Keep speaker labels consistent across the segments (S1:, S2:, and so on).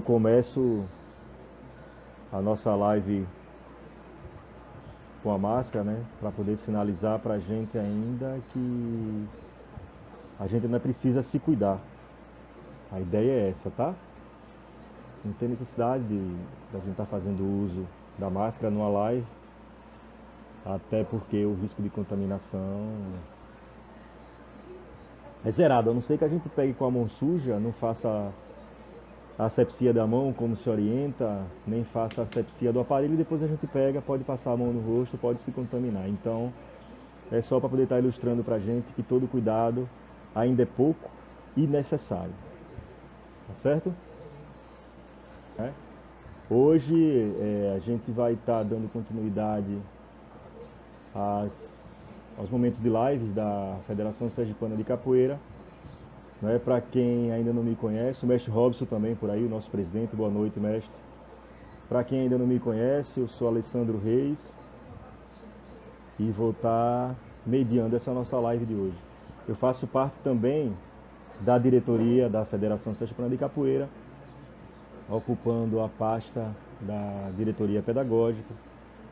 S1: começo a nossa live com a máscara, né? Para poder sinalizar para a gente ainda que a gente ainda precisa se cuidar. A ideia é essa, tá? Não tem necessidade de a gente estar fazendo uso da máscara numa live, até porque o risco de contaminação é zerado. A não ser que a gente pegue com a mão suja, não faça a asepsia da mão como se orienta, nem faça a asepsia do aparelho, e depois a gente pega, pode passar a mão no rosto, pode se contaminar. Então, é só para poder estar ilustrando para a gente que todo cuidado ainda é pouco e necessário. Tá certo? Hoje a gente vai estar dando continuidade aos momentos de lives da Federação Sergipana de Capoeira. Para quem ainda não me conhece, o mestre Robson também por aí, o nosso presidente. Boa noite, mestre. Para quem ainda não me conhece, eu sou Alessandro Reis e vou estar mediando essa nossa live de hoje. Eu faço parte também da diretoria da Federação Sergipana de Capoeira, ocupando a pasta da diretoria pedagógica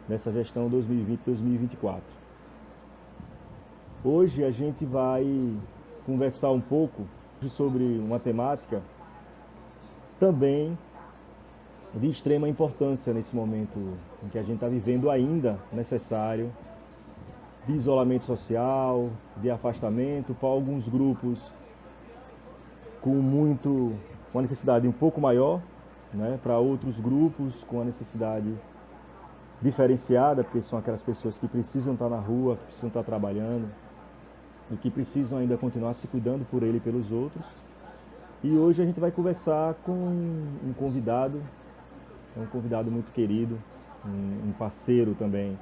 S1: nessa gestão 2020-2024. Hoje a gente vai conversar um pouco sobre uma temática também de extrema importância nesse momento em que a gente está vivendo ainda necessário, de isolamento social, de afastamento para alguns grupos com uma necessidade um pouco maior, para outros grupos com a necessidade diferenciada, porque são aquelas pessoas que precisam estar na rua, que precisam estar trabalhando e que precisam ainda continuar se cuidando por ele e pelos outros. E hoje a gente vai conversar com um convidado muito querido, um parceiro também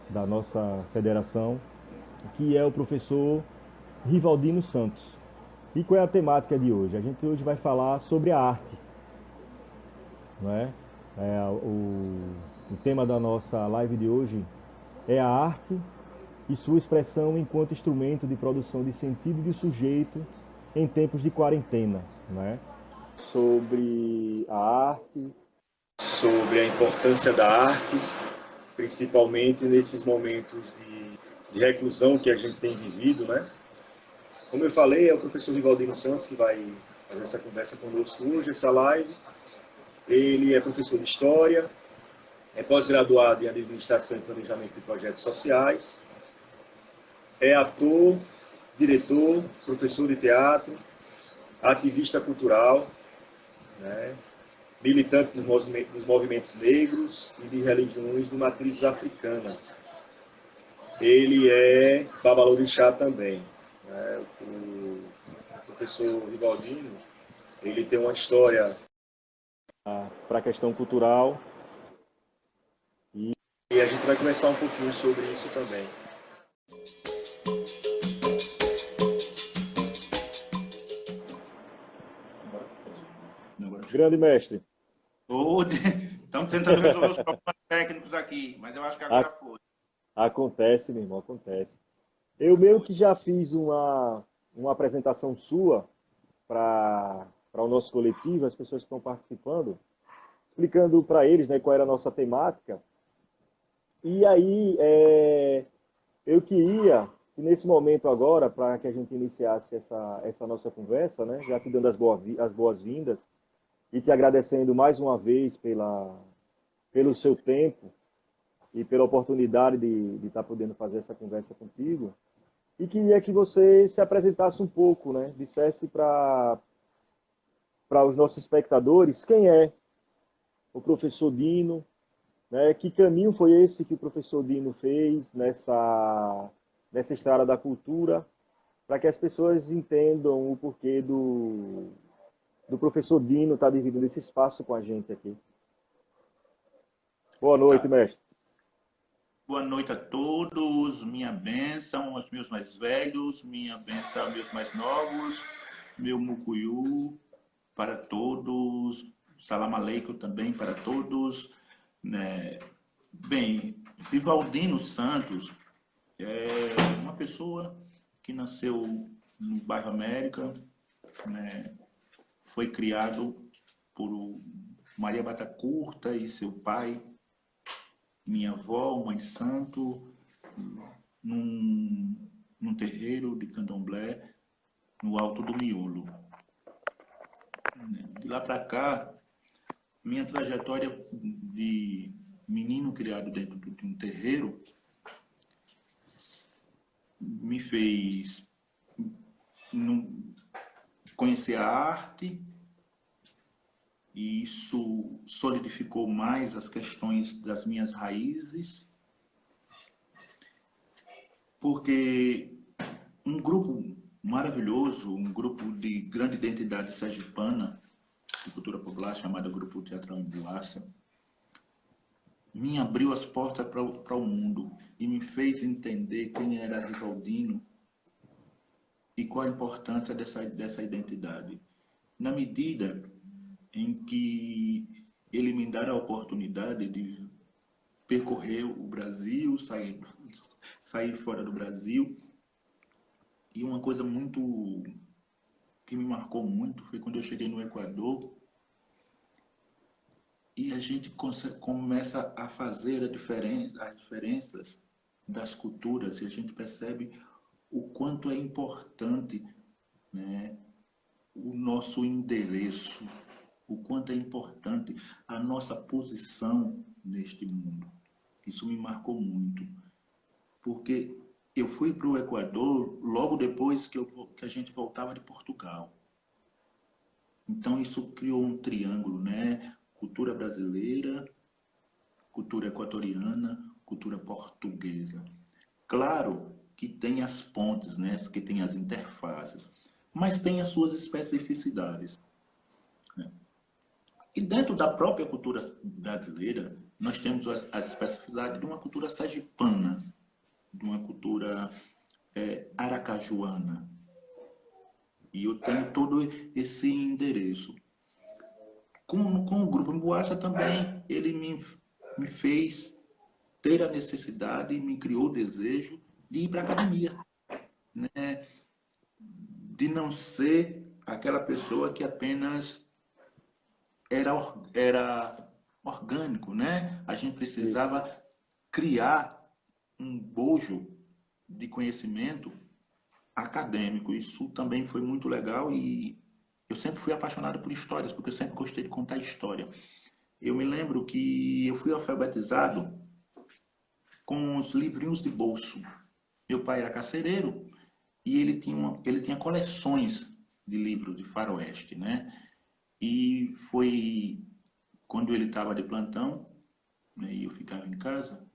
S1: da nossa federação, que é o professor Rivaldino Santos. E qual é a temática de hoje? A gente hoje vai falar sobre a arte. Não é? O tema da nossa live de hoje é a arte e sua expressão enquanto instrumento de produção de sentido de sujeito em tempos de quarentena. Não é? Sobre a arte, sobre a importância da arte, principalmente nesses momentos de reclusão que a gente tem vivido, né? Como eu falei, é o professor Rivaldino Santos que vai fazer essa conversa conosco hoje, essa live. Ele é professor de História, é pós-graduado em Administração e Planejamento de Projetos Sociais, é ator, diretor, professor de teatro, ativista cultural, né? Militante dos movimentos negros e de religiões de matriz africana. Ele é babalorixá também. Né? O professor Rivaldino, ele tem uma história para a questão cultural e a gente vai conversar um pouquinho sobre isso também. Grande mestre.
S2: Estamos tentando resolver os problemas técnicos aqui, mas eu acho que agora foi.
S1: Acontece, meu irmão, acontece. Eu meio que já fiz uma apresentação sua para o nosso coletivo, as pessoas que estão participando, explicando para eles, né, qual era a nossa temática. E aí, eu queria, nesse momento agora, para que a gente iniciasse essa nossa conversa, né, já te dando as boas-vindas e te agradecendo mais uma vez pelo seu tempo e pela oportunidade de estar podendo fazer essa conversa contigo. E queria que você se apresentasse um pouco, né, dissesse para os nossos espectadores quem é o professor Dino, né, que caminho foi esse que o professor Dino fez nessa estrada da cultura, para que as pessoas entendam o porquê do professor Dino estar dividindo esse espaço com a gente aqui. Boa noite, mestre.
S2: Boa noite a todos, minha bênção aos meus mais velhos, minha bênção aos meus mais novos, meu mucuyu para todos, salam aleikum também para todos. Né? Bem, Rivaldino Santos é uma pessoa que nasceu no bairro América, né? Foi criado por Maria Batacurta e seu pai, minha avó, mãe santo, num terreiro de candomblé, no Alto do Miolo. De lá para cá, minha trajetória de menino criado dentro de um terreiro me fez conhecer a arte, e isso solidificou mais as questões das minhas raízes, porque um grupo maravilhoso, um grupo de grande identidade sergipana, de cultura popular, chamado Grupo Teatral Emboaça, me abriu as portas para o mundo e me fez entender quem era Rivaldino e qual a importância dessa identidade. Na medida em que ele me dá a oportunidade de percorrer o Brasil, sair fora do Brasil, e uma coisa muito que me marcou muito foi quando eu cheguei no Equador e a gente começa a fazer as diferenças das culturas, e a gente percebe o quanto é importante, né, o nosso endereço, o quanto é importante a nossa posição neste mundo. Isso me marcou muito, porque eu fui para o Equador logo depois que a gente voltava de Portugal. Então isso criou um triângulo, né? Cultura brasileira, cultura equatoriana, cultura portuguesa. Claro que tem as pontes, né? Que tem as interfaces, mas tem as suas especificidades, né? E dentro da própria cultura brasileira, nós temos a especificidade de uma cultura sergipana, de uma cultura aracajuana. E eu tenho todo esse endereço. Com o Grupo Emboaça também, ele me fez ter a necessidade, me criou o desejo de ir para a academia, né? De não ser aquela pessoa que apenas era orgânico, né? A gente precisava criar um bojo de conhecimento acadêmico. Isso também foi muito legal, e eu sempre fui apaixonado por histórias, porque eu sempre gostei de contar história. Eu me lembro que eu fui alfabetizado com os livrinhos de bolso. Meu pai era carcereiro e ele tinha coleções de livros de faroeste, né? E foi quando ele estava de plantão, né, e eu ficava em casa,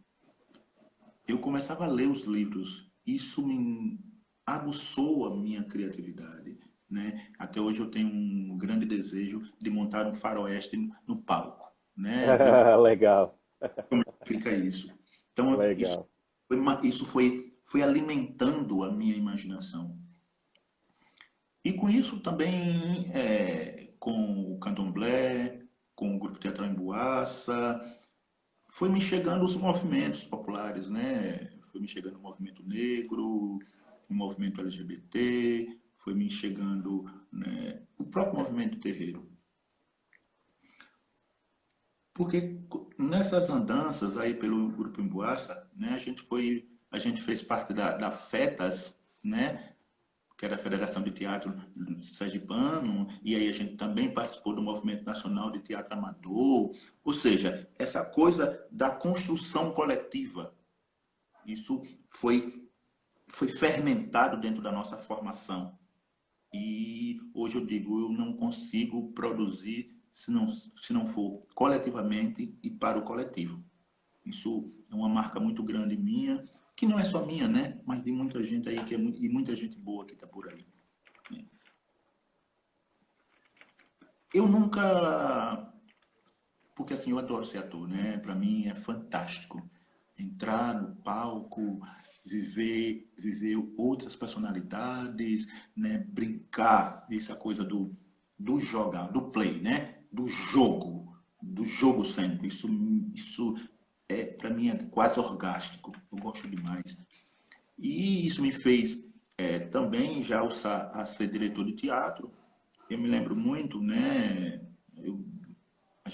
S2: eu começava a ler os livros. Isso me aguçou a minha criatividade, né? Até hoje eu tenho um grande desejo de montar um faroeste no palco, né? Ver
S1: Legal,
S2: como fica isso. Então,
S1: legal.
S2: isso foi alimentando a minha imaginação. E com isso também, com o candomblé, com o Grupo Teatral Emboaça, foi me chegando os movimentos populares, né? Foi me chegando o movimento negro, o movimento LGBT, foi me chegando, né, o próprio movimento terreiro. Porque nessas andanças aí pelo Grupo Emboaça, né, a gente fez parte da FETAS, né, que era a Federação de Teatro Sergipano, e aí a gente também participou do Movimento Nacional de Teatro Amador, ou seja, essa coisa da construção coletiva, isso foi fermentado dentro da nossa formação. E hoje eu digo, eu não consigo produzir se não for coletivamente e para o coletivo. Isso é uma marca muito grande minha, que não é só minha, né? Mas de muita gente aí, e muita gente boa que está por aí. Eu nunca... Porque assim, eu adoro ser ator, né? Para mim é fantástico entrar no palco, viver outras personalidades, né? Brincar, essa coisa do jogar, do play, né? Do jogo sempre. Isso para mim é quase orgástico. Eu gosto demais. E isso me fez também já alçar a ser diretor de teatro. Eu me lembro muito, né?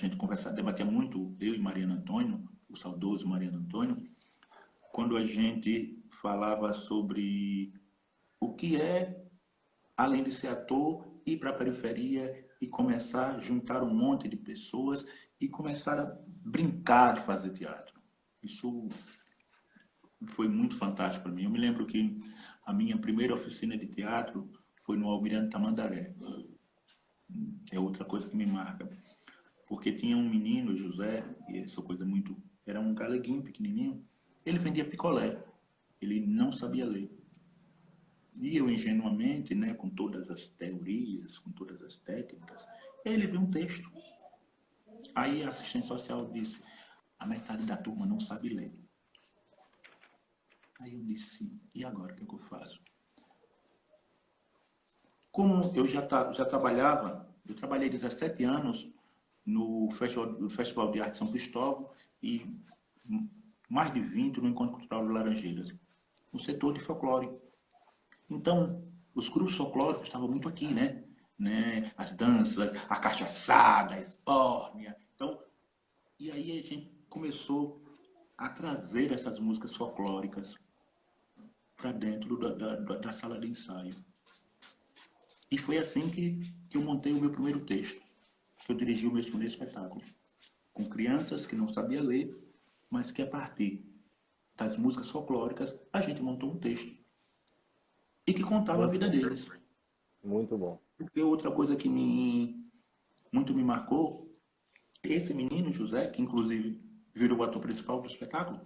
S2: gente conversava, debatia muito, eu e Mariano Antônio, o saudoso Mariano Antônio, quando a gente falava sobre o que é, além de ser ator, ir para a periferia e começar a juntar um monte de pessoas e começar a brincar de fazer teatro. Isso foi muito fantástico para mim. Eu me lembro que a minha primeira oficina de teatro foi no Almirante Tamandaré. É outra coisa que me marca. Porque tinha um menino, José, e essa coisa muito... Era um galeguinho pequenininho. Ele vendia picolé. Ele não sabia ler. E eu, ingenuamente, né, com todas as teorias, com todas as técnicas, ele viu um texto. Aí a assistente social disse, a metade da turma não sabe ler. Aí eu disse, e agora, o que é que eu faço? Como eu já trabalhava, eu trabalhei 17 anos no Festival de Arte São Cristóvão e mais de 20 no Encontro Cultural de Laranjeiras, no setor de folclore. Então, os grupos folclóricos estavam muito aqui, né? As danças, a cachaçada, a espórnia. Então, e aí a gente começou a trazer essas músicas folclóricas para dentro da sala de ensaio. E foi assim que eu montei o meu primeiro texto, que eu dirigi o meu primeiro espetáculo, com crianças que não sabiam ler, mas que a partir das músicas folclóricas a gente montou um texto e que contava a vida deles.
S1: Muito bom.
S2: Porque outra coisa que muito me marcou, esse menino, José, que inclusive virou o ator principal do espetáculo,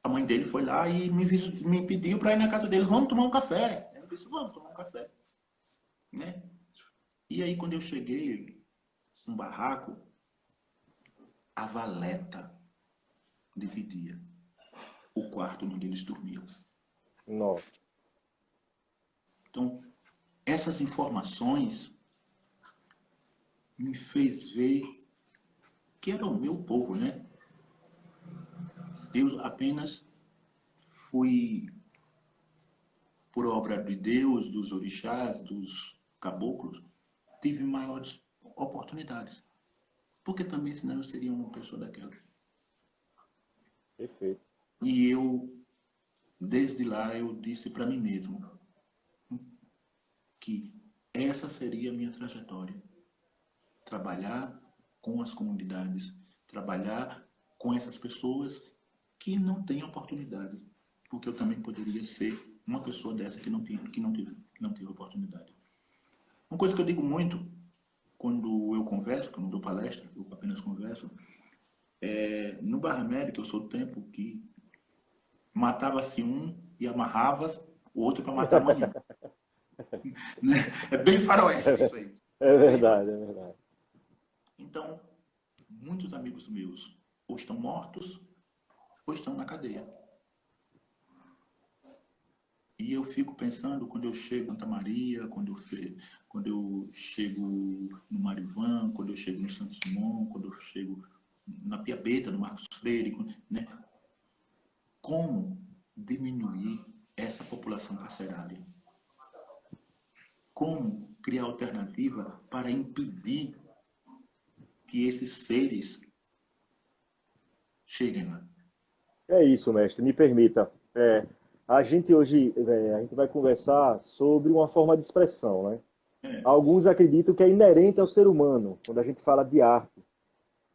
S2: a mãe dele foi lá e me pediu para ir na casa dele, vamos tomar um café. Eu disse, vamos tomar um café. Né? E aí, quando eu cheguei no barraco, a valeta dividia o quarto onde eles dormiam.
S1: Nossa.
S2: Então, essas informações me fez ver que era o meu povo, né? Eu apenas fui, por obra de Deus, dos orixás, dos caboclos, tive maiores oportunidades. Porque também, senão, eu seria uma pessoa daquela.
S1: Perfeito.
S2: E eu, desde lá, eu disse para mim mesmo que essa seria a minha trajetória. Trabalhar com as comunidades, trabalhar com essas pessoas que não têm oportunidade. Porque eu também poderia ser uma pessoa dessa que não teve oportunidade. Uma coisa que eu digo muito quando eu converso, quando eu dou palestra, eu apenas converso, no Barra América eu sou do tempo que matava-se um e amarrava o outro para matar amanhã. É bem faroeste isso aí.
S1: É verdade, é verdade.
S2: Então, muitos amigos meus ou estão mortos ou estão na cadeia. E eu fico pensando, quando eu chego em Santa Maria, quando eu chego no Marivan, quando eu chego no Santo Simão, quando eu chego na Piabeta, no Marcos Freire, né? Como diminuir essa população carcerária? Como criar alternativa para impedir que esses seres cheguem lá?
S1: É isso, mestre. Me permita. A gente hoje a gente vai conversar sobre uma forma de expressão, né? Alguns acreditam que é inerente ao ser humano, quando a gente fala de arte.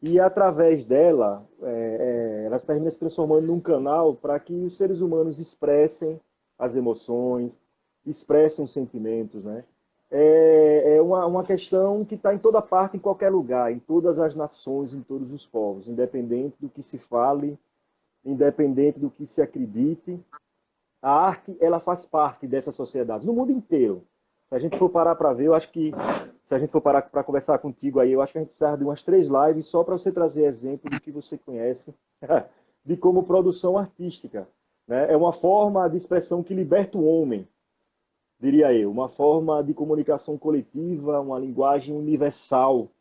S1: E através dela, ela termina se transformando num canal para que os seres humanos expressem as emoções, expressem os sentimentos, né? É uma questão que está em toda parte, em qualquer lugar, em todas as nações, em todos os povos, independente do que se fale, independente do que se acredite. A arte, ela faz parte dessa sociedade, no mundo inteiro. Se a gente for parar para ver, eu acho que, se a gente for parar para conversar contigo aí, eu acho que a gente precisa de umas 3 lives só para você trazer exemplo do que você conhece de como produção artística, né? É uma forma de expressão que liberta o homem, diria eu, uma forma de comunicação coletiva, uma linguagem universal,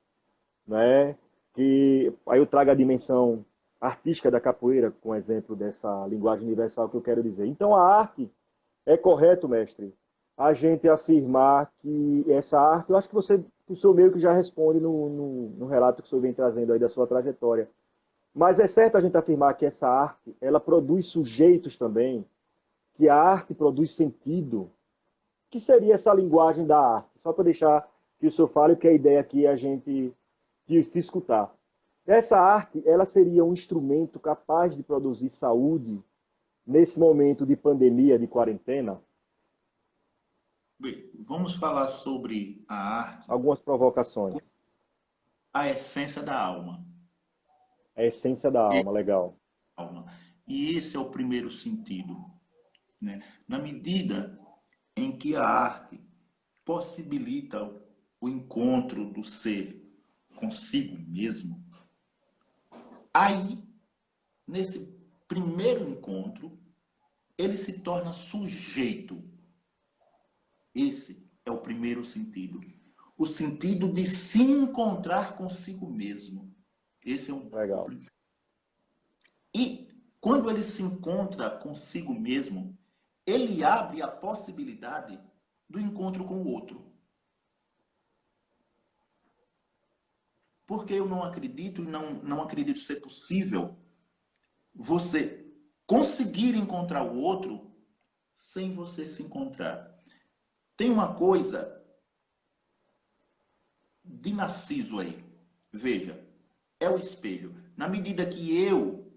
S1: né? Que aí eu trago a dimensão artística da capoeira com exemplo dessa linguagem universal que eu quero dizer. Então a arte, é correto, mestre, a gente afirmar que essa arte, eu acho que você o senhor meio que já responde no relato que o senhor vem trazendo aí da sua trajetória. Mas é certo a gente afirmar que essa arte, ela produz sujeitos também, que a arte produz sentido. O que seria essa linguagem da arte? Só para deixar que o senhor fale, porque a ideia aqui é a gente te escutar. Essa arte, ela seria um instrumento capaz de produzir saúde nesse momento de pandemia, de quarentena?
S2: Bem, vamos falar sobre a arte,
S1: Algumas provocações.
S2: a essência da alma.
S1: A essência da alma, legal.
S2: Alma. E esse é o primeiro sentido, né? Na medida em que a arte possibilita o encontro do ser consigo mesmo, aí, nesse primeiro encontro, ele se torna sujeito. Esse é o primeiro sentido. O sentido de se encontrar consigo mesmo. Esse é o
S1: Legal.
S2: primeiro. E quando ele se encontra consigo mesmo, ele abre a possibilidade do encontro com o outro. Porque eu não acredito e não acredito ser possível você conseguir encontrar o outro sem você se encontrar. Tem uma coisa de Narciso aí. Veja, é o espelho. Na medida que eu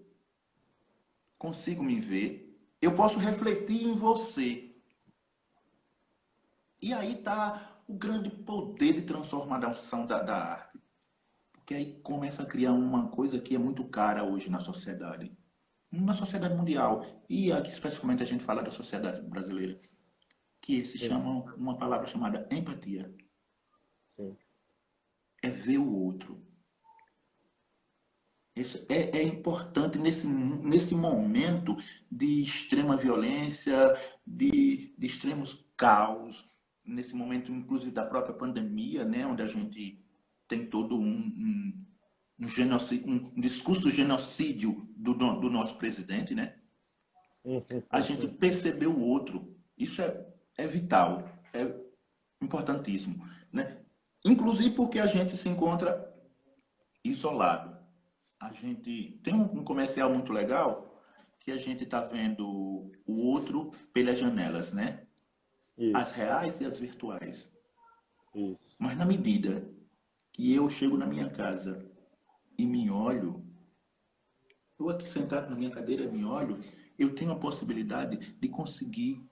S2: consigo me ver, eu posso refletir em você. E aí está o grande poder de transformação da arte. Porque aí começa a criar uma coisa que é muito cara hoje na sociedade mundial. E aqui especificamente a gente fala da sociedade brasileira, que se
S1: Sim,
S2: chama uma palavra chamada empatia.
S1: sim.
S2: É ver o outro. Isso é importante nesse momento de extrema violência, de extremos caos, nesse momento, inclusive, da própria pandemia, né, onde a gente tem todo um discurso genocídio do nosso presidente, né? A gente percebeu o outro. Isso é vital, é importantíssimo, né? Inclusive porque a gente se encontra isolado. A gente tem um comercial muito legal que a gente está vendo o outro pelas janelas, né? As
S1: Isso,
S2: reais e as virtuais.
S1: isso.
S2: Mas na medida que eu chego na minha casa e me olho, eu aqui sentado na minha cadeira me olho, eu tenho a possibilidade de conseguir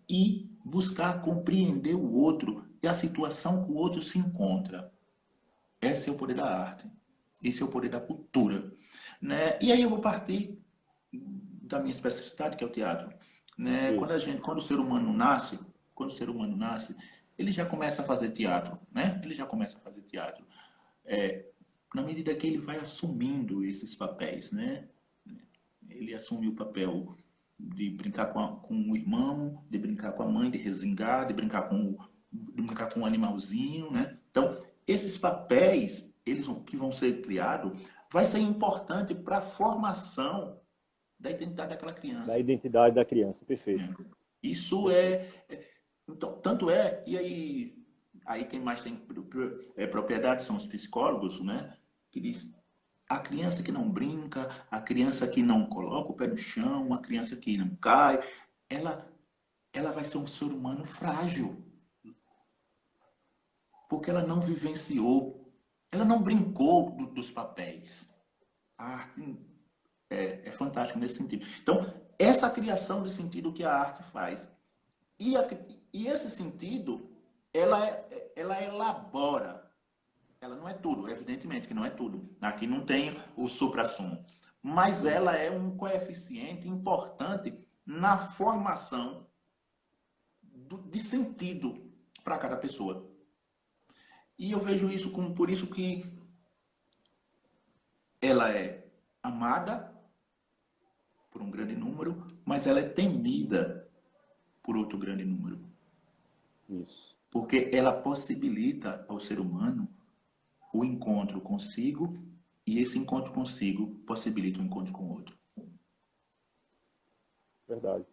S2: ir buscar compreender o outro e a situação que o outro se encontra. Esse é o poder da arte. Esse é o poder da cultura, né? E aí eu vou partir da minha especificidade, que é o teatro, né?
S1: Isso.
S2: Quando o ser humano nasce, ele já começa a fazer teatro, né? Ele já começa a fazer teatro. É, na medida que ele vai assumindo esses papéis, né? Ele assume o papel de brincar com o irmão, de brincar com a mãe, de resingar, de brincar com o animalzinho, né? Então, esses papéis, que vão ser criados, vai ser importante para a formação da identidade daquela
S1: Da
S2: criança,
S1: identidade da criança, perfeito.
S2: né? Isso
S1: Perfeito.
S2: então, tanto é, e aí quem mais tem propriedade são os psicólogos, né? Que diz, a criança que não brinca, a criança que não coloca o pé no chão, a criança que não cai, ela, ela vai ser um ser humano frágil, porque ela não vivenciou, ela não brincou dos papéis. A arte é fantástico nesse sentido. Então, essa criação de sentido que a arte faz. E, e esse sentido, ela elabora. Ela não é tudo, evidentemente que não é tudo. Aqui não tem o suprassumo. Mas ela é um coeficiente importante na formação de sentido para cada pessoa. E eu vejo isso como por isso que ela é amada por um grande número, mas ela é temida por outro grande número.
S1: Isso.
S2: Porque ela possibilita ao ser humano o encontro consigo e esse encontro consigo possibilita o encontro com o outro.
S1: Verdade.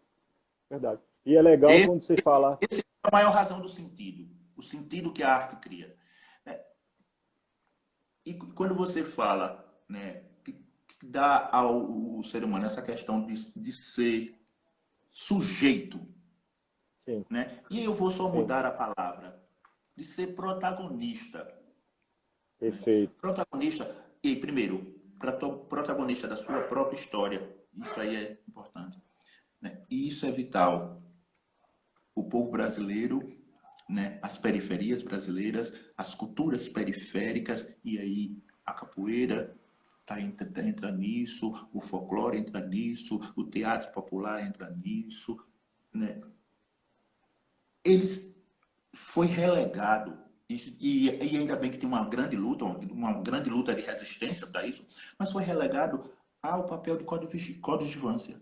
S1: Verdade. E é legal
S2: Esse,
S1: quando você fala.
S2: esse é a maior razão do sentido. o sentido que a arte cria. Né? E quando você fala, né, que dá ao ser humano essa questão de ser sujeito,
S1: Sim,
S2: né? E eu vou só
S1: sim,
S2: mudar a palavra, de ser protagonista. Né?
S1: perfeito.
S2: Protagonista, e primeiro, protagonista da sua própria história. Isso aí é importante. Né? E isso é vital. O povo brasileiro, né? As periferias brasileiras, as culturas periféricas, e aí a capoeira entra nisso, o folclore entra nisso, o teatro popular entra nisso. Né? Eles foi relegado. Isso, e ainda bem que tem uma grande luta de resistência para isso, mas foi relegado ao papel de coadjuvância,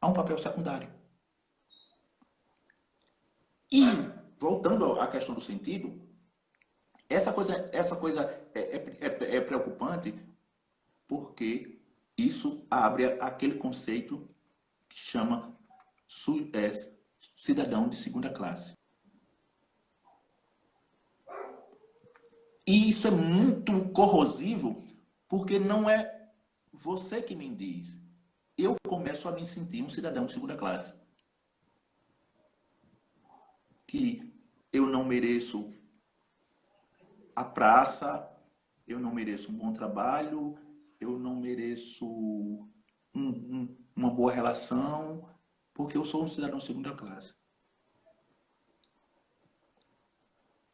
S2: a um papel secundário. E, voltando à questão do sentido, essa coisa é preocupante porque isso abre aquele conceito que chama cidadão de segunda classe. E isso é muito corrosivo, porque não é você que me diz. Eu começo a me sentir um cidadão de segunda classe. Que eu não mereço a praça, eu não mereço um bom trabalho, eu não mereço uma boa relação, porque eu sou um cidadão de segunda classe.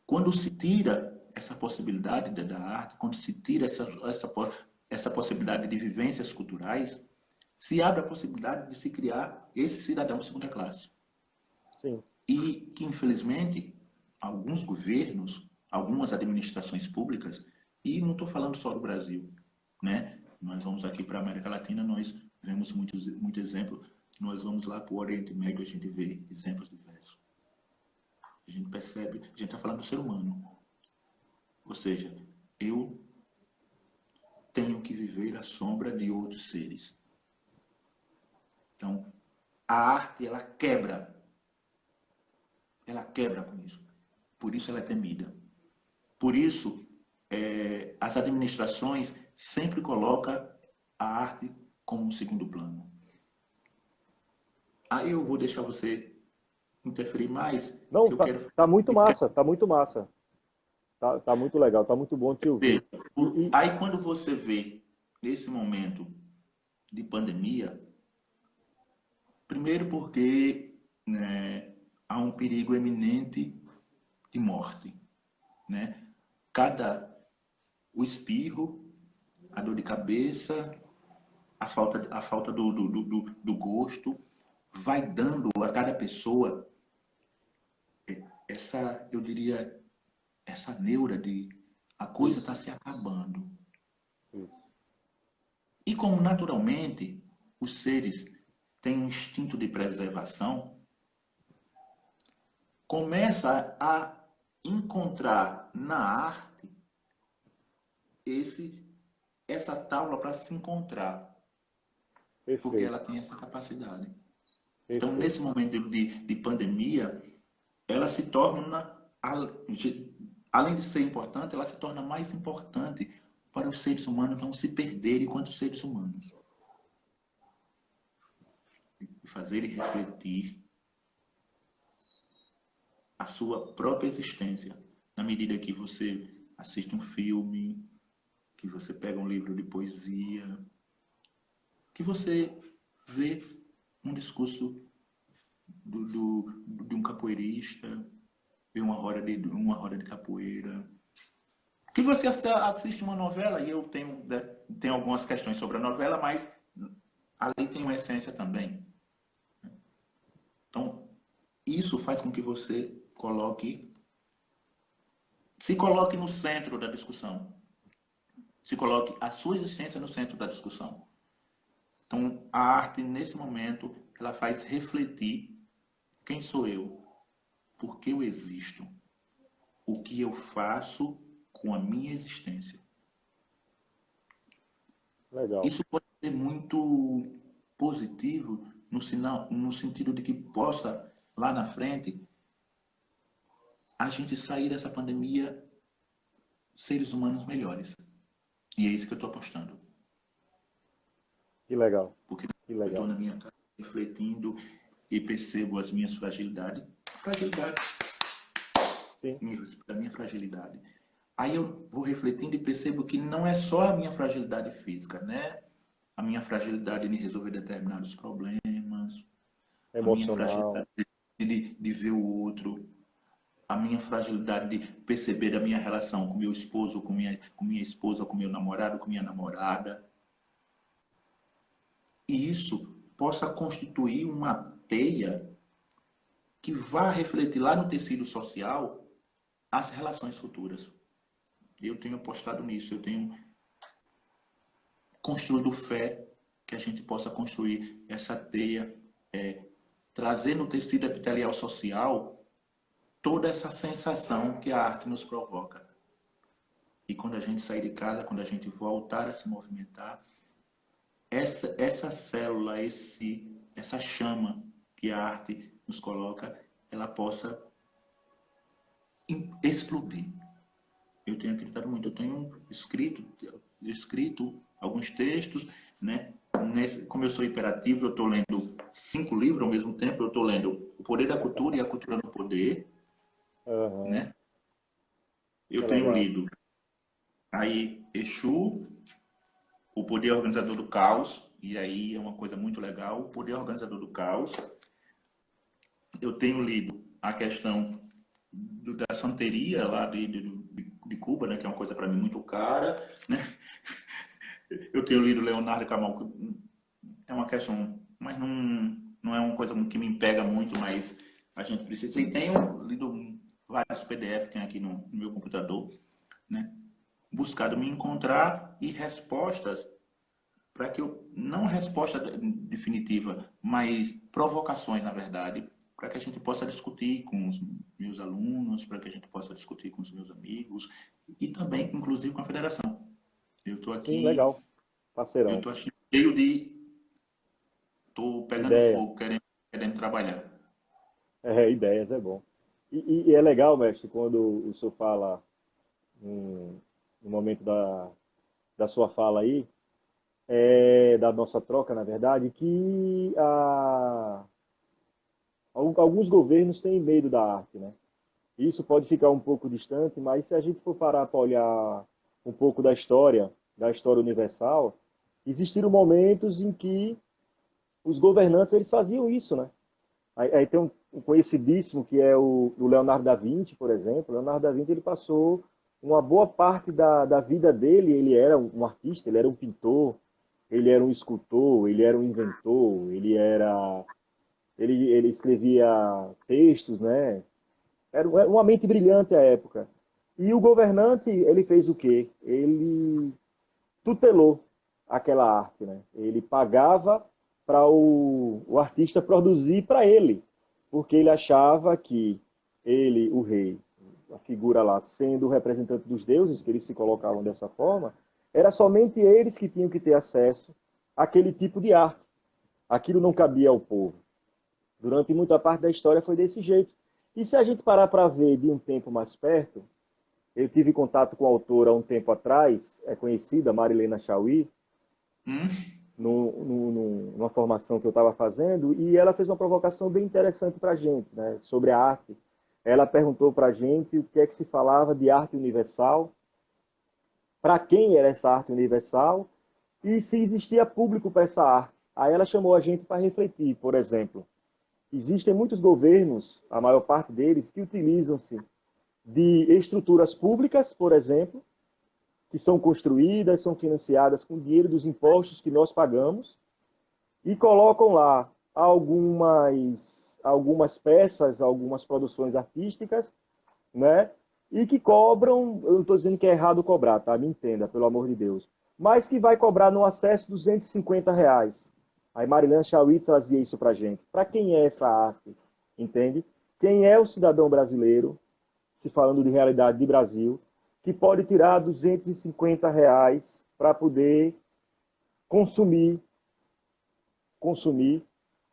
S2: Quando se tira essa possibilidade da arte, quando se tira essa possibilidade de vivências culturais, se abre a possibilidade de se criar esse cidadão de segunda classe.
S1: Sim.
S2: E que, infelizmente, alguns governos, algumas administrações públicas, e não estou falando só do Brasil, né? Nós vamos aqui para a América Latina, nós vemos muito exemplo, nós vamos lá para o Oriente Médio, a gente vê exemplos diversos. A gente percebe, a gente está falando do ser humano. Ou seja, eu tenho que viver à sombra de outros seres. Então, a arte, ela quebra com isso. Por isso ela é temida. Por isso, as administrações sempre colocam a arte como um segundo plano. Aí eu vou deixar você interferir mais,
S1: Não,
S2: que eu
S1: tá,
S2: quero
S1: tá muito massa, tá muito massa. Tá muito legal, tá muito bom te
S2: ver.
S1: ouvir. E,
S2: Aí quando você vê, nesse momento de pandemia, primeiro porque, né, há um perigo eminente de morte. Né? O espirro, a dor de cabeça, a falta do gosto, vai dando a cada pessoa eu diria, essa neura de a coisa está
S1: isso,
S2: se acabando.
S1: isso.
S2: E como naturalmente os seres têm um instinto de preservação, começa a encontrar na arte essa tábua para se encontrar, porque
S1: Perfeito,
S2: ela tem essa capacidade. Então,
S1: perfeito.
S2: nesse momento de pandemia, ela se torna, além de ser importante, ela se torna mais importante para os seres humanos não se perderem enquanto seres humanos. E fazerem refletir a sua própria existência. Na medida que você assiste um filme, que você pega um livro de poesia, que você vê um discurso de um capoeirista, vê uma roda de capoeira, que você assiste uma novela, e eu tenho algumas questões sobre a novela, mas ali tem uma essência também. Então, isso faz com que você se coloque no centro da discussão. Se coloque a sua existência no centro da discussão. Então, a arte, nesse momento, ela faz refletir quem sou eu, por que eu existo, o que eu faço com a minha existência.
S1: Legal.
S2: Isso pode ser muito positivo no sentido de que possa, lá na frente, a gente sair dessa pandemia seres humanos melhores. E é isso que eu estou apostando.
S1: Que legal,
S2: Porque
S1: que
S2: eu estou
S1: legal.
S2: na minha casa refletindo e percebo as minhas fragilidades. Fragilidade.
S1: Sim,
S2: Da minha fragilidade. Aí eu vou refletindo e percebo que não é só a minha fragilidade física, né? A minha fragilidade de resolver determinados problemas, a minha
S1: emocional.
S2: fragilidade de ver o outro, a minha fragilidade de perceber a minha relação com meu esposo, com minha esposa, com meu namorado, com minha namorada. E isso possa constituir uma teia que vá refletir lá no tecido social as relações futuras. Eu tenho apostado nisso, eu tenho construído fé que a gente possa construir essa teia, trazer no tecido epitelial social toda essa sensação que a arte nos provoca. E quando a gente sair de casa, quando a gente voltar a se movimentar, essa célula, essa chama que a arte nos coloca, ela possa explodir. Eu tenho acreditado muito, eu tenho escrito alguns textos, né? Como eu sou hiperativo, eu estou lendo 5 livros ao mesmo tempo, eu estou lendo O Poder da Cultura e a Cultura no Poder,
S1: Aham,
S2: né?
S1: que
S2: Eu tenho
S1: legal.
S2: lido aí Exu, O Poder Organizador do Caos, e aí é uma coisa muito legal, O Poder Organizador do Caos. Eu tenho lido a questão da santeria lá de Cuba, né, que é uma coisa para mim muito cara, né? Eu tenho lido Leonardo Camargo, é uma questão, mas não é uma coisa que me pega muito, mas a gente precisa. E tenho lido vários PDF que tem aqui no meu computador, né? Buscado me encontrar e respostas para que eu, não resposta definitiva, mas provocações, na verdade, para que a gente possa discutir com os meus alunos, para que a gente possa discutir com os meus amigos e também, inclusive, com a federação. Eu estou
S1: Sim,
S2: aqui,
S1: legal.
S2: eu
S1: Parceirão.
S2: estou cheio de, estou pegando
S1: Ideia.
S2: fogo, querendo trabalhar.
S1: É, ideias é bom. E é legal, mestre, quando o senhor fala no, no momento da sua fala aí, da nossa troca, na verdade, que alguns governos têm medo da arte, né? Isso pode ficar um pouco distante, mas se a gente for parar para olhar um pouco da história universal, existiram momentos em que os governantes eles faziam isso, né? Aí tem um conhecidíssimo que é o Leonardo da Vinci, por exemplo. O Leonardo da Vinci ele passou uma boa parte da vida dele, ele era um artista, ele era um pintor, ele era um escultor, ele era um inventor, ele escrevia textos, né? Era uma mente brilhante à época. E o governante, ele fez o quê? Ele tutelou aquela arte, né? Ele pagava para o artista produzir para ele, porque ele achava que ele, o rei, a figura lá, sendo o representante dos deuses, que eles se colocavam dessa forma, era somente eles que tinham que ter acesso àquele tipo de arte. Aquilo não cabia ao povo. Durante muita parte da história foi desse jeito. E se a gente parar para ver de um tempo mais perto, eu tive contato com a autora há um tempo atrás, é conhecida, Marilena Chauí,
S2: Hum?
S1: numa formação que eu estava fazendo, e ela fez uma provocação bem interessante para a gente, né, sobre a arte. Ela perguntou para a gente o que é que se falava de arte universal, para quem era essa arte universal, e se existia público para essa arte. Aí ela chamou a gente para refletir, por exemplo. Existem muitos governos, a maior parte deles, que utilizam-se de estruturas públicas, por exemplo, que são construídas, são financiadas com dinheiro dos impostos que nós pagamos, e colocam lá algumas peças, algumas produções artísticas, né? E que cobram, eu não estou dizendo que é errado cobrar, tá? Me entenda, pelo amor de Deus. Mas que vai cobrar no acesso R$ 250. Aí Marilyn Chauí trazia isso para gente. Para quem é essa arte? Entende? Quem é o cidadão brasileiro, se falando de realidade de Brasil, que pode tirar R$ 250 para poder consumir, consumir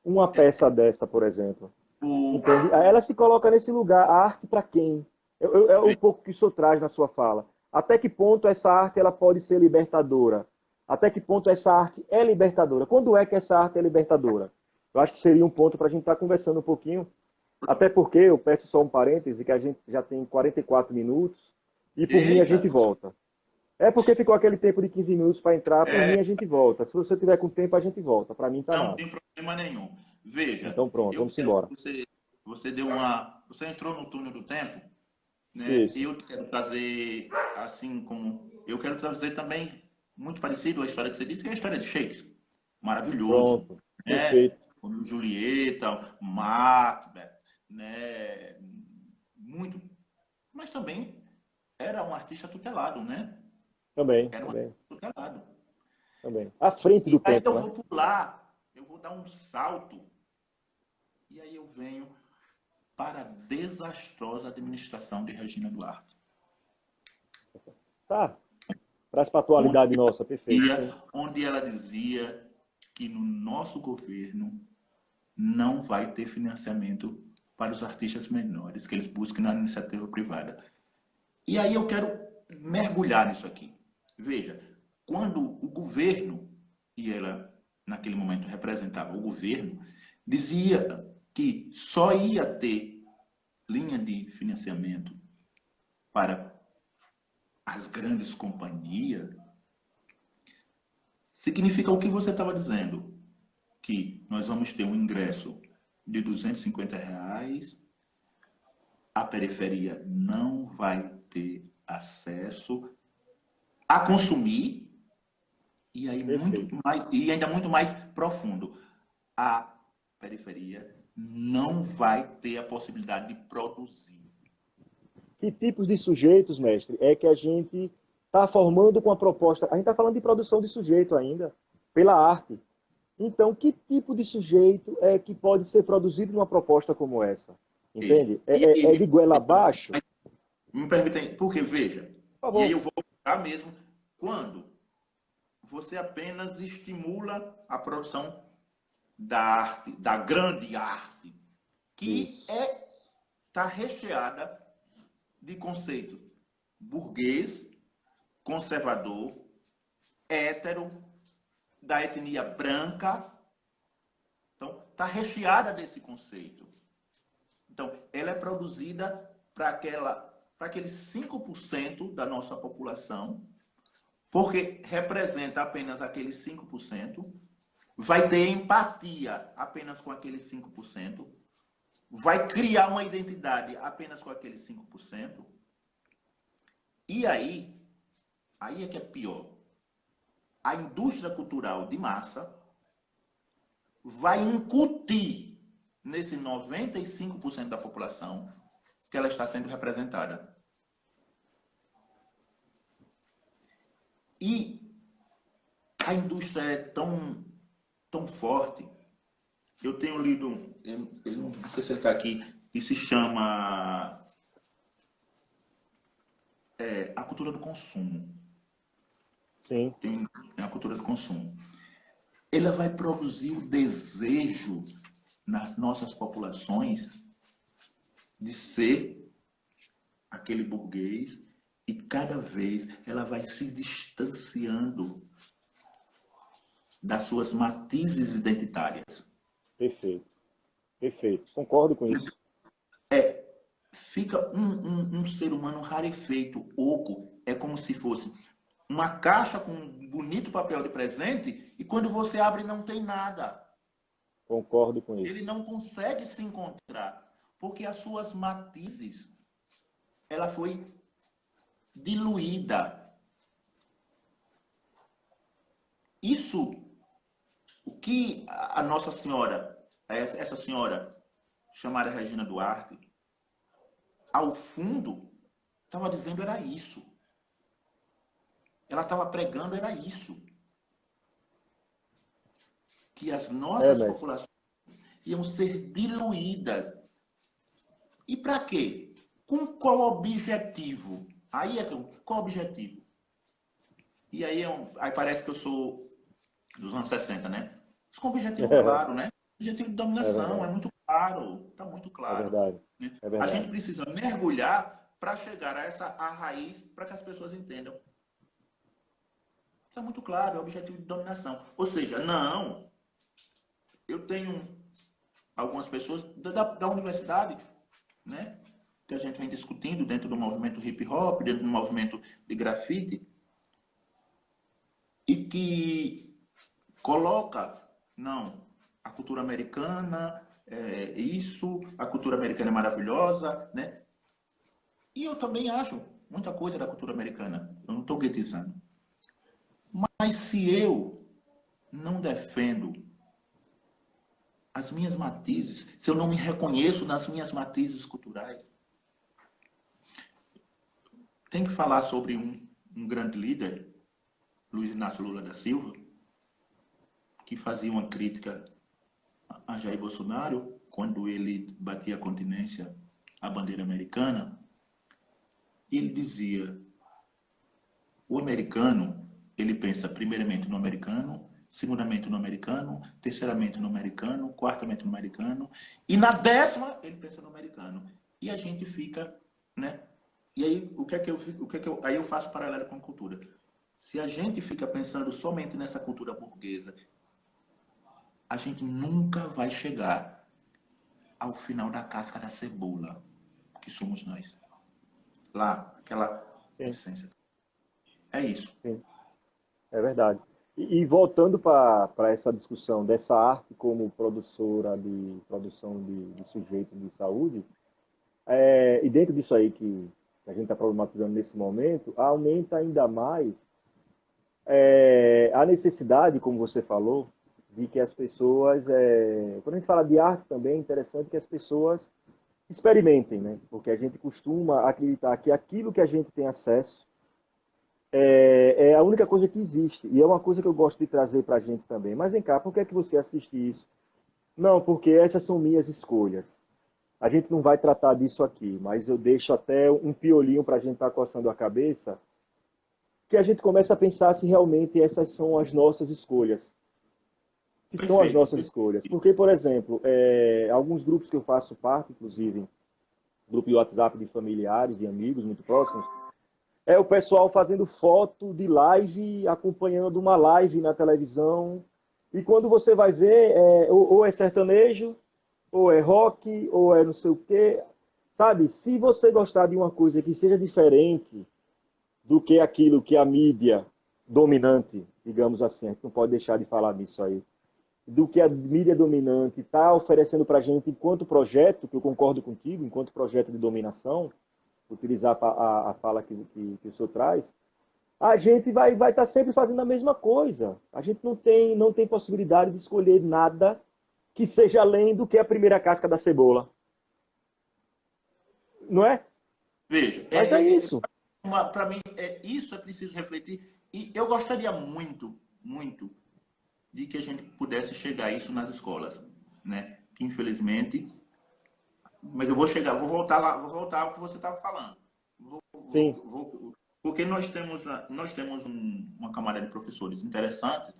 S1: uma peça dessa, por exemplo.
S2: O,
S1: Entende? Aí ela se coloca nesse lugar, a arte para quem? É um pouco que o senhor traz na sua fala. Até que ponto essa arte ela pode ser libertadora? Até que ponto essa arte é libertadora? Quando é que essa arte é libertadora? Eu acho que seria um ponto para a gente estar conversando um pouquinho. Até porque, eu peço só um parêntese, que a gente já tem 44 minutos e por mim a
S2: Eita,
S1: gente volta. É porque ficou aquele tempo de 15 minutos para entrar, por
S2: é,
S1: mim a gente volta. Se você tiver com tempo, a gente volta. Para mim tá
S2: não
S1: massa.
S2: tem problema nenhum. Veja,
S1: Então pronto,
S2: eu
S1: vamos
S2: quero
S1: embora.
S2: que você deu uma, você entrou no túnel do tempo, né?
S1: Isso.
S2: Eu quero trazer, assim como eu quero trazer também muito parecido a história que você disse, que é a história de Shakespeare. Maravilhoso,
S1: Pronto.
S2: né?
S1: Perfeito.
S2: Como Julieta, Macbeth, né? Muito, mas também era um artista tutelado, né?
S1: Também,
S2: Era um
S1: também,
S2: artista tutelado.
S1: também. À frente
S2: E
S1: do
S2: aí
S1: tempo,
S2: eu
S1: né?
S2: vou pular, eu vou dar um salto, e aí eu venho para a desastrosa administração de Regina Duarte.
S1: Tá. Traz para a
S2: Onde
S1: atualidade nossa, perfeito, sim.
S2: onde ela dizia que no nosso governo não vai ter financiamento para os artistas menores, que eles busquem na iniciativa privada. E aí eu quero mergulhar nisso aqui. Veja, quando o governo, e ela naquele momento representava o governo, dizia que só ia ter linha de financiamento para as grandes companhias, significa o que você estava dizendo, que nós vamos ter um ingresso de R$ 250, a periferia não vai ter acesso a consumir, e aí muito
S1: Perfeito.
S2: mais, e ainda muito mais profundo, a periferia não vai ter a possibilidade de produzir.
S1: Que tipos de sujeitos, mestre, é que a gente está formando com a proposta? A gente está falando de produção de sujeito ainda, pela arte. Então, que tipo de sujeito é que pode ser produzido numa proposta como essa?
S2: Veja,
S1: Entende?
S2: e
S1: É
S2: aí,
S1: de goela abaixo?
S2: me permitem, porque veja,
S1: Por
S2: e aí
S1: favor.
S2: eu vou voltar mesmo, quando você apenas estimula a produção da arte, da grande arte, que
S1: Isso.
S2: está recheada de conceitos burguês, conservador, hétero, da etnia branca. Então, está recheada desse conceito. Então, ela é produzida para aqueles 5% da nossa população, porque representa apenas aqueles 5%, vai ter empatia apenas com aqueles 5%, vai criar uma identidade apenas com aqueles 5%, e aí é que é pior. A indústria cultural de massa vai incutir nesse 95% da população que ela está sendo representada. E a indústria é tão forte. Eu tenho lido, eu não sei se ele está aqui, que se chama A Cultura do Consumo.
S1: Sim,
S2: Tem a cultura do consumo. Ela vai produzir o desejo nas nossas populações de ser aquele burguês, e cada vez ela vai se distanciando das suas matizes identitárias.
S1: perfeito. Perfeito. Concordo com isso.
S2: Fica um ser humano rarefeito, oco. É como se fosse uma caixa com um bonito papel de presente e quando você abre não tem nada.
S1: Concordo com
S2: Ele
S1: isso.
S2: não consegue se encontrar porque as suas matizes ela foi diluída. Isso, o que a Nossa Senhora, essa senhora chamada Regina Duarte, ao fundo, estava dizendo era isso. Ela estava pregando era isso. Que as
S1: É,
S2: nossas
S1: mestre.
S2: populações iam ser diluídas. E para quê? Com qual objetivo? Aí é qual objetivo? E aí, aí parece que eu sou dos anos 60, né? Mas com objetivo claro, né? Objetivo de
S1: É
S2: dominação, é
S1: verdade.
S2: muito claro, está muito
S1: É
S2: claro.
S1: verdade.
S2: Né?
S1: É
S2: A gente
S1: verdade.
S2: precisa mergulhar para chegar a raiz, para que as pessoas entendam. Está muito claro, é o objetivo de dominação. Ou seja, não, eu tenho algumas pessoas da universidade, né, que a gente vem discutindo dentro do movimento hip hop, dentro do movimento de grafite, e que coloca, não, a cultura americana é isso, a cultura americana é maravilhosa, né? E eu também acho muita coisa da cultura americana, eu não estou guetizando. Mas se eu não defendo as minhas matizes, se eu não me reconheço nas minhas matizes culturais, tem que falar sobre um grande líder, Luiz Inácio Lula da Silva, que fazia uma crítica a Jair Bolsonaro quando ele batia a continência à bandeira americana. Ele dizia: o americano, ele pensa primeiramente no americano, segundamente no americano, terceiramente no americano, quartamente no americano, e na 10ª ele pensa no americano. E a gente fica, né? E aí aí eu faço paralelo com a cultura. Se a gente fica pensando somente nessa cultura burguesa, a gente nunca vai chegar ao final da casca da cebola, que somos nós. Lá, aquela
S1: Sim,
S2: essência. É isso.
S1: sim, é verdade. E voltando para essa discussão dessa arte como produtora de produção de sujeitos de saúde, e dentro disso aí que a gente está problematizando nesse momento, aumenta ainda mais a necessidade, como você falou, de que as pessoas, quando a gente fala de arte também, é interessante que as pessoas experimentem, né? Porque a gente costuma acreditar que aquilo que a gente tem acesso é a única coisa que existe. E é uma coisa que eu gosto de trazer para a gente também. Mas vem cá, por que é que você assiste isso? Não, porque essas são minhas escolhas. A gente não vai tratar disso aqui, mas eu deixo até um piolinho para a gente estar coçando a cabeça, que a gente começa a pensar se realmente essas são as nossas escolhas. Se são as
S2: Perfeito.
S1: nossas escolhas. Porque, por exemplo, alguns grupos que eu faço parte, inclusive, grupo de WhatsApp de familiares e amigos muito próximos, é o pessoal fazendo foto de live, acompanhando uma live na televisão. E quando você vai ver, ou é sertanejo, ou é rock, ou é não sei o quê. Sabe, se você gostar de uma coisa que seja diferente do que aquilo que a mídia dominante, digamos assim, a gente não pode deixar de falar nisso aí, do que a mídia dominante está oferecendo para a gente enquanto projeto, que eu concordo contigo, enquanto projeto de dominação, utilizar a fala que o senhor traz, a gente vai estar sempre fazendo a mesma coisa. A gente não tem possibilidade de escolher nada que seja além do que a primeira casca da cebola. Não é?
S2: Veja,
S1: Mas é isso.
S2: para mim, isso é preciso refletir. E eu gostaria muito, muito, de que a gente pudesse chegar a isso nas escolas, né? Que infelizmente, mas eu vou voltar lá, vou voltar ao que você estava falando.
S1: Sim,
S2: Porque nós temos uma camada de professores interessantes,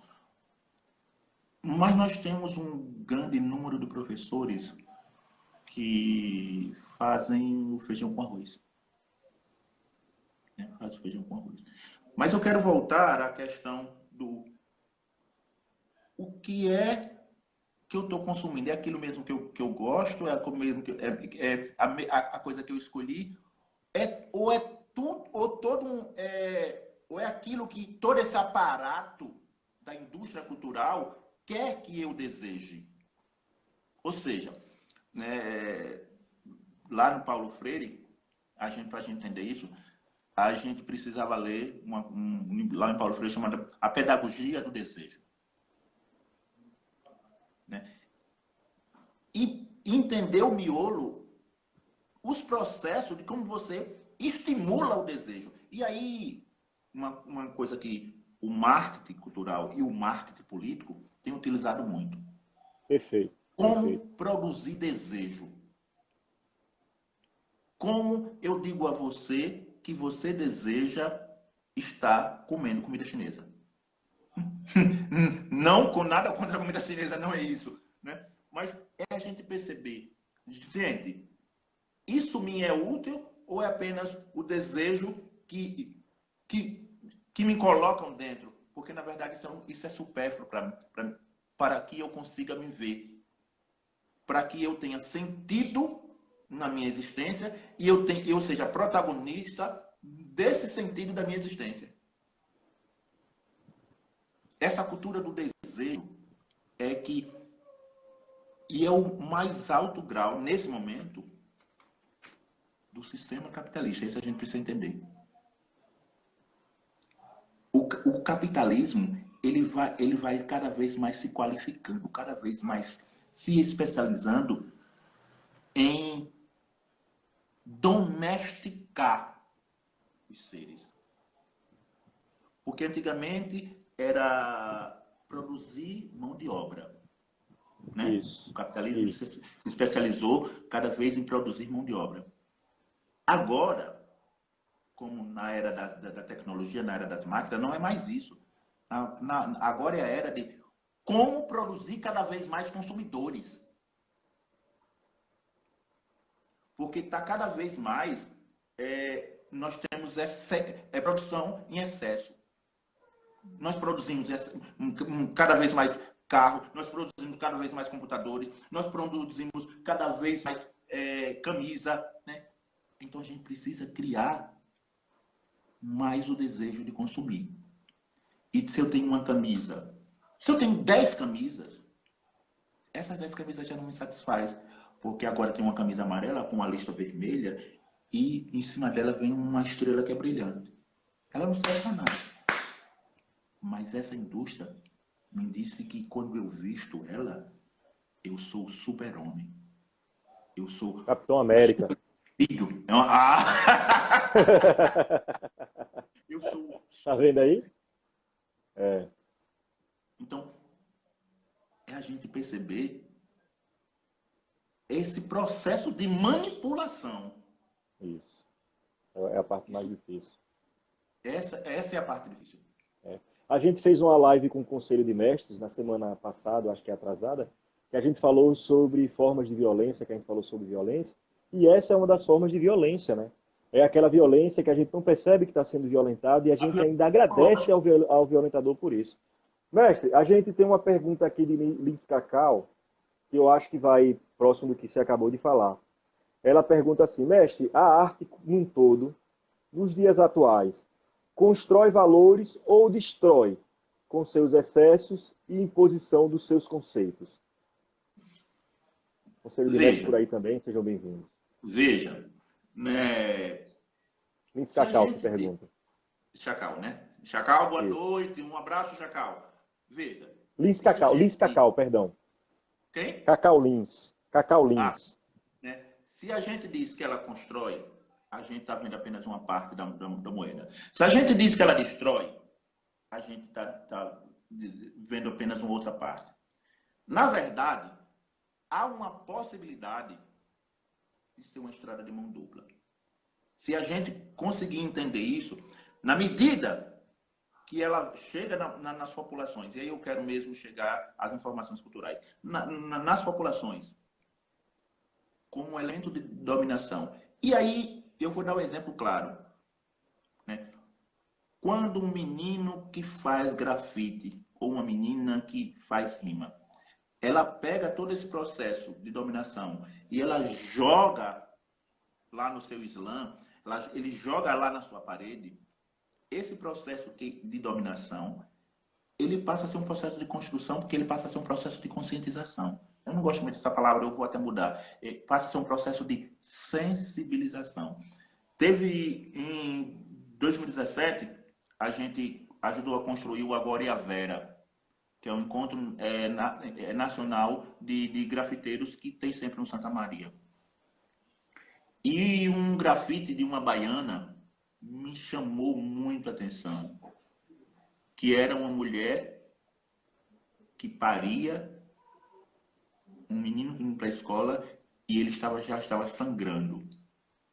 S2: mas nós temos um grande número de professores que fazem o feijão com arroz. Né? Faz o feijão com arroz. Mas eu quero voltar à questão do o que é que eu estou consumindo. É aquilo mesmo que eu gosto? É aquilo mesmo a coisa que eu escolhi? Ou é tudo, ou todo ou é aquilo que todo esse aparato da indústria cultural quer que eu deseje? Ou seja, né, lá no Paulo Freire, para a gente entender isso, a gente precisava ler lá em Paulo Freire chamada A Pedagogia do Desejo. Né? E entender o miolo, os processos de como você estimula o desejo. E aí, uma coisa que o marketing cultural e o marketing político têm utilizado muito.
S1: perfeito,
S2: Como
S1: perfeito.
S2: produzir desejo. Como eu digo a você que você deseja estar comendo comida chinesa. Não com nada contra a comida chinesa, não é isso. Né? Mas é a gente perceber, gente, isso me é útil ou é apenas o desejo que me colocam dentro? Porque, na verdade, isso é supérfluo para que eu consiga me ver. Para que eu tenha sentido na minha existência e eu seja protagonista desse sentido da minha existência. Essa cultura do desejo é o mais alto grau, nesse momento, do sistema capitalista. Isso a gente precisa entender. O capitalismo, ele vai cada vez mais se qualificando, cada vez mais se especializando em domesticar os seres. Porque antigamente era produzir mão de obra. Né?
S1: Isso.
S2: O capitalismo se especializou cada vez em produzir mão de obra. Agora, como na era da tecnologia, na era das máquinas, não é mais isso. Agora é a era de como produzir cada vez mais consumidores. Porque está cada vez mais, nós temos produção em excesso. Nós produzimos cada vez mais carro, nós produzimos cada vez mais computadores, nós produzimos cada vez mais camisa, né? Então a gente precisa criar mais o desejo de consumir. E se eu tenho uma camisa, se eu tenho 10 camisas, essas 10 camisas já não me satisfaz, porque agora tem uma camisa amarela com uma lista vermelha e em cima dela vem uma estrela que é brilhante. Ela não serve para nada. Mas essa indústria me disse que quando eu visto ela, eu sou o super-homem. Eu sou
S1: Capitão América.
S2: Filho. Eu sou.
S1: Tá vendo aí?
S2: Então, é a gente perceber esse processo de manipulação.
S1: Isso. É a parte mais difícil.
S2: Essa é a parte difícil.
S1: A gente fez uma live com o Conselho de Mestres na semana passada, acho que é atrasada, que a gente falou sobre formas de violência, que a gente falou sobre violência, e essa é uma das formas de violência, né? É aquela violência que a gente não percebe que está sendo violentado e a gente ainda agradece ao violentador por isso. Mestre, a gente tem uma pergunta aqui de Liz Cacau, que eu acho que vai próximo do que você acabou de falar. Ela pergunta assim, mestre, a arte num todo, nos dias atuais, constrói valores ou destrói com seus excessos e imposição dos seus conceitos? Conselho de Mestres por aí também, sejam bem-vindos.
S2: Veja, né?
S1: Lins Cacau que pergunta.
S2: Chacal, né? Chacal, boa noite, um abraço, Chacal. Veja.
S1: Lins Cacau, perdão.
S2: Quem?
S1: Cacau Lins.
S2: Né? Se a gente diz que ela constrói, a gente está vendo apenas uma parte da moeda. Se a gente diz que ela destrói, a gente está vendo apenas uma outra parte. Na verdade, há uma possibilidade de ser uma estrada de mão dupla. Se a gente conseguir entender isso, na medida que ela chega nas populações, e aí eu quero mesmo chegar às informações culturais, nas populações, como um elemento de dominação. E aí eu vou dar um exemplo claro. Né? Quando um menino que faz grafite, ou uma menina que faz rima, ela pega todo esse processo de dominação e ela joga lá no seu slam, ele joga lá na sua parede, esse processo de dominação, ele passa a ser um processo de construção, porque ele passa a ser um processo de conscientização. Eu não gosto muito dessa palavra, eu vou até mudar. Passa a ser um processo de sensibilização. Teve, em 2017, a gente ajudou a construir o Agora e a Vera, que é um encontro nacional de grafiteiros que tem sempre no Santa Maria. E um grafite de uma baiana me chamou muito a atenção, que era uma mulher que paria um menino indo para a escola e ele já estava sangrando,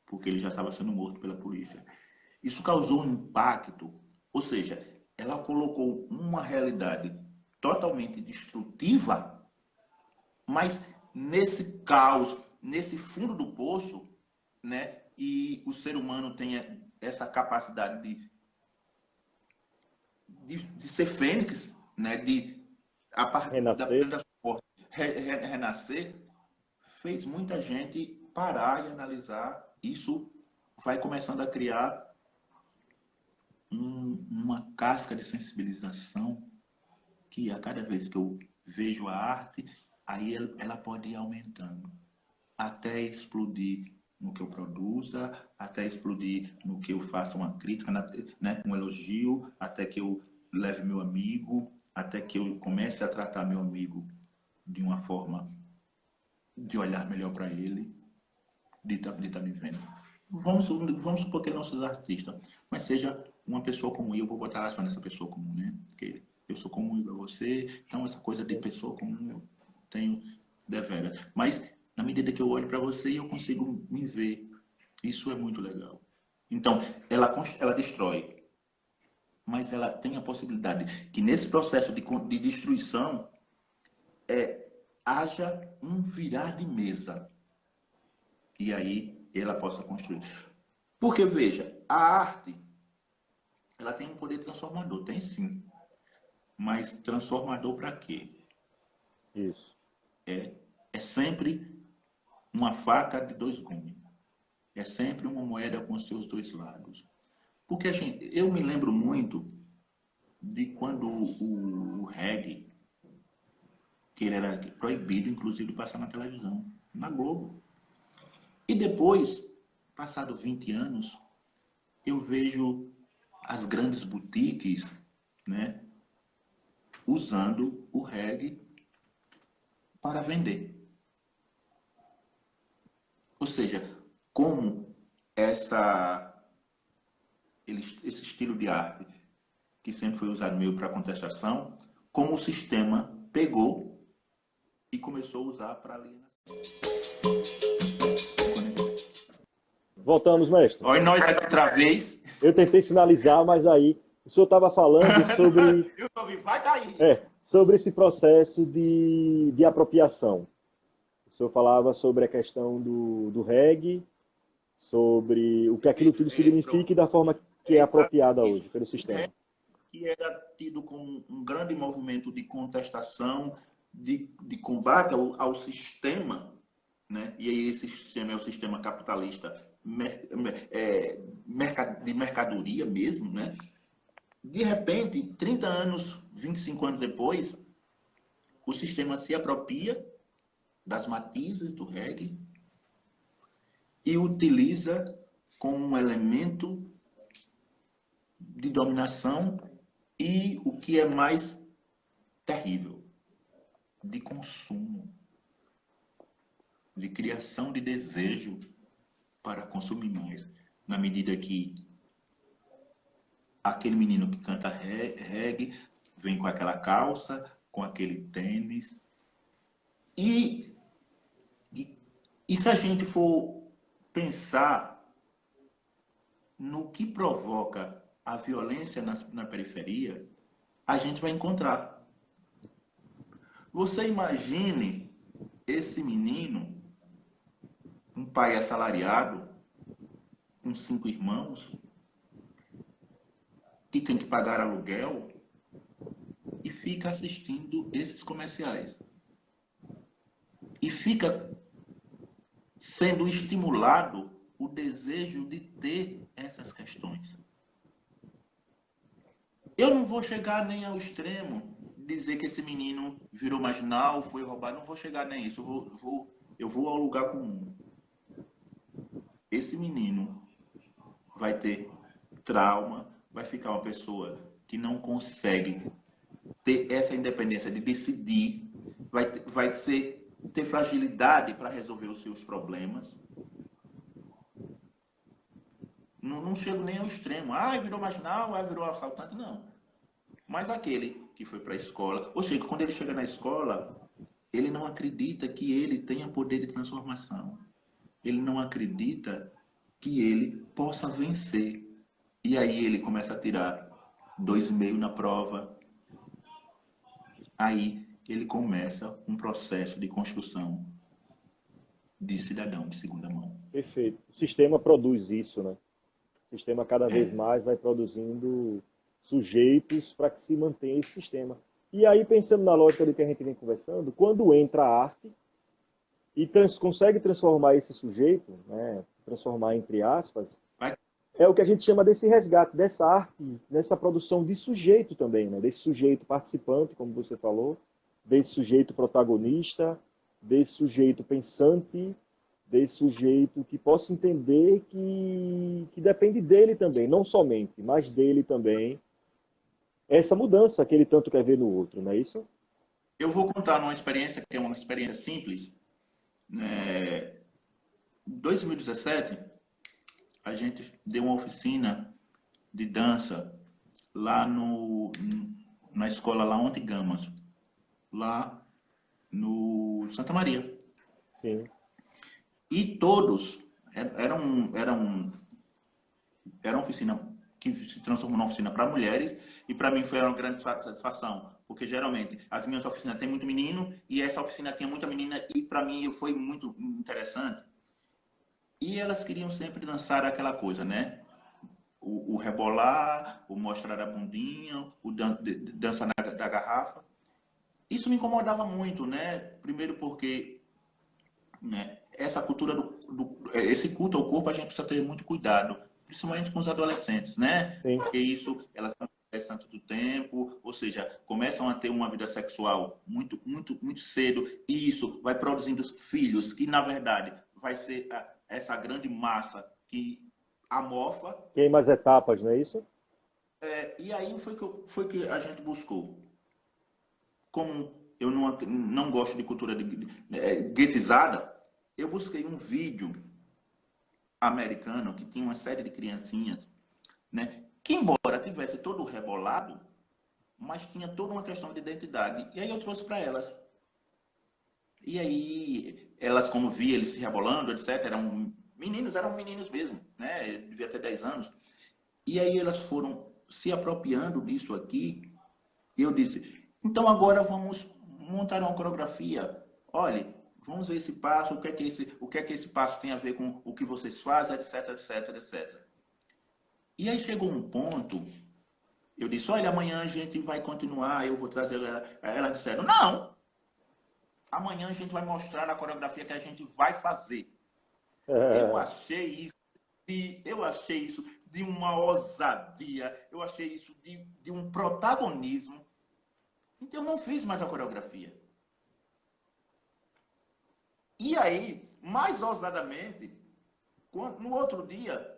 S2: porque ele já estava sendo morto pela polícia. Isso causou um impacto, ou seja, ela colocou uma realidade totalmente destrutiva, mas nesse caos, nesse fundo do poço, né, e o ser humano tem essa capacidade de ser fênix, né? De a partir
S1: Renascer.
S2: da morte renascer, fez muita gente parar e analisar. Isso vai começando a criar uma casca de sensibilização que a cada vez que eu vejo a arte, aí ela pode ir aumentando até explodir no que eu produza, até explodir no que eu faça uma crítica, né, um elogio, até que eu leve meu amigo, até que eu comece a tratar meu amigo de uma forma de olhar melhor para ele, de estar me vendo. Vamos supor que ele não seja artista, mas seja uma pessoa comum. E eu vou botar aspas nessa pessoa comum, né? Porque eu sou comum igual a você, então essa coisa de pessoa comum eu tenho deveras. Mas na medida que eu olho para você, eu consigo me ver. Isso é muito legal. Então, ela destrói, mas ela tem a possibilidade que nesse processo de destruição haja um virar de mesa. E aí ela possa construir. Porque, veja, a arte, ela tem um poder transformador, tem sim. Mas transformador para quê?
S1: Isso.
S2: É sempre uma faca de dois gumes. É sempre uma moeda com os seus dois lados. Porque, gente, eu me lembro muito de quando o reggae, que ele era proibido, inclusive, de passar na televisão, na Globo. E depois, passado 20 anos, eu vejo as grandes boutiques, né, usando o reggae para vender. Ou seja, como esse estilo de arte, que sempre foi usado meio para contestação, como o sistema pegou e começou a usar para alienação.
S1: Voltamos, mestre.
S2: Olha nós aqui outra vez.
S1: Eu tentei sinalizar, mas aí o senhor estava falando sobre,
S2: Eu tô ouvindo, vai cair.
S1: sobre esse processo de apropriação. O senhor falava sobre a questão do reggae, sobre o que aquilo tudo significa e da forma que é apropriada hoje pelo sistema.
S2: Que era tido como um grande movimento de contestação, de combate ao sistema, né? E aí esse sistema é o sistema capitalista de mercadoria mesmo, né? De repente, 30 anos, 25 anos depois, o sistema se apropria das matizes do reggae e utiliza como um elemento de dominação e, o que é mais terrível, de consumo, de criação de desejo para consumir mais, na medida que aquele menino que canta reggae vem com aquela calça, com aquele tênis. E se a gente for pensar no que provoca a violência na periferia, a gente vai encontrar. Você imagine esse menino, um pai assalariado, com 5 irmãos, que tem que pagar aluguel e fica assistindo esses comerciais. E fica sendo estimulado o desejo de ter essas questões. Eu não vou chegar nem ao extremo de dizer que esse menino virou marginal, foi roubado, não vou chegar nem isso. Eu vou ao lugar comum. Esse menino vai ter trauma, vai ficar uma pessoa que não consegue ter essa independência de decidir, vai ter fragilidade para resolver os seus problemas. Não chego nem ao extremo. Virou marginal, virou assaltante, não. Mas aquele que foi para a escola, ou seja, quando ele chega na escola, ele não acredita que ele tenha poder de transformação. Ele não acredita que ele possa vencer. E aí ele começa a tirar 2,5 na prova. Aí ele começa um processo de construção de cidadão de segunda mão.
S1: Perfeito. O sistema produz isso, né? O sistema cada vez
S2: É,
S1: mais vai produzindo sujeitos para que se mantenha esse sistema. E aí, pensando na lógica do que a gente vem conversando, quando entra a arte e consegue transformar esse sujeito, né, transformar entre aspas,
S2: vai,
S1: é o que a gente chama desse resgate, dessa arte, dessa produção de sujeito também, né? Desse sujeito participante, como você falou, desse sujeito protagonista, desse sujeito pensante, desse sujeito que possa entender que depende dele também, não somente, mas dele também, essa mudança que ele tanto quer ver no outro, não é isso?
S2: eu vou contar uma experiência que é uma experiência simples. Em 2017, a gente deu uma oficina de dança lá na escola lá onde Gamas, lá no Santa Maria.
S1: Sim,
S2: E todos, era uma oficina que se transformou numa oficina para mulheres, e para mim foi uma grande satisfação, porque geralmente as minhas oficinas têm muito menino, e essa oficina tinha muita menina, e para mim foi muito interessante. E elas queriam sempre dançar aquela coisa, né? O rebolar, o mostrar a bundinha, o dança da garrafa. Isso me incomodava muito, né? Primeiro porque, né, essa cultura esse culto ao corpo a gente precisa ter muito cuidado, principalmente com os adolescentes, né?
S1: sim.
S2: Porque isso, elas estão tanto do tempo, ou seja, começam a ter uma vida sexual muito cedo, e isso vai produzindo filhos que, na verdade, vai ser essa grande massa que amorfa.
S1: Queima as etapas, não é isso?
S2: E aí foi que a gente buscou. Como eu não gosto de cultura guetizada, eu busquei um vídeo americano que tinha uma série de criancinhas, né, que embora tivesse todo rebolado, mas tinha toda uma questão de identidade. E aí eu trouxe para elas. E aí elas, como via eles se rebolando, etc., eram meninos mesmo, né, devia ter 10 anos. E aí elas foram se apropriando disso aqui. E eu disse, então agora vamos montar uma coreografia. Olhe, vamos ver esse passo, o que é que esse passo tem a ver com o que vocês fazem, etc, etc, etc. E aí chegou um ponto, eu disse, olha, amanhã a gente vai continuar, eu vou trazer ela. Elas disseram, não, amanhã a gente vai mostrar a coreografia que a gente vai fazer. Eu achei isso de uma ousadia, eu achei isso de um protagonismo. Então eu não fiz mais a coreografia. E aí, mais ousadamente, no outro dia,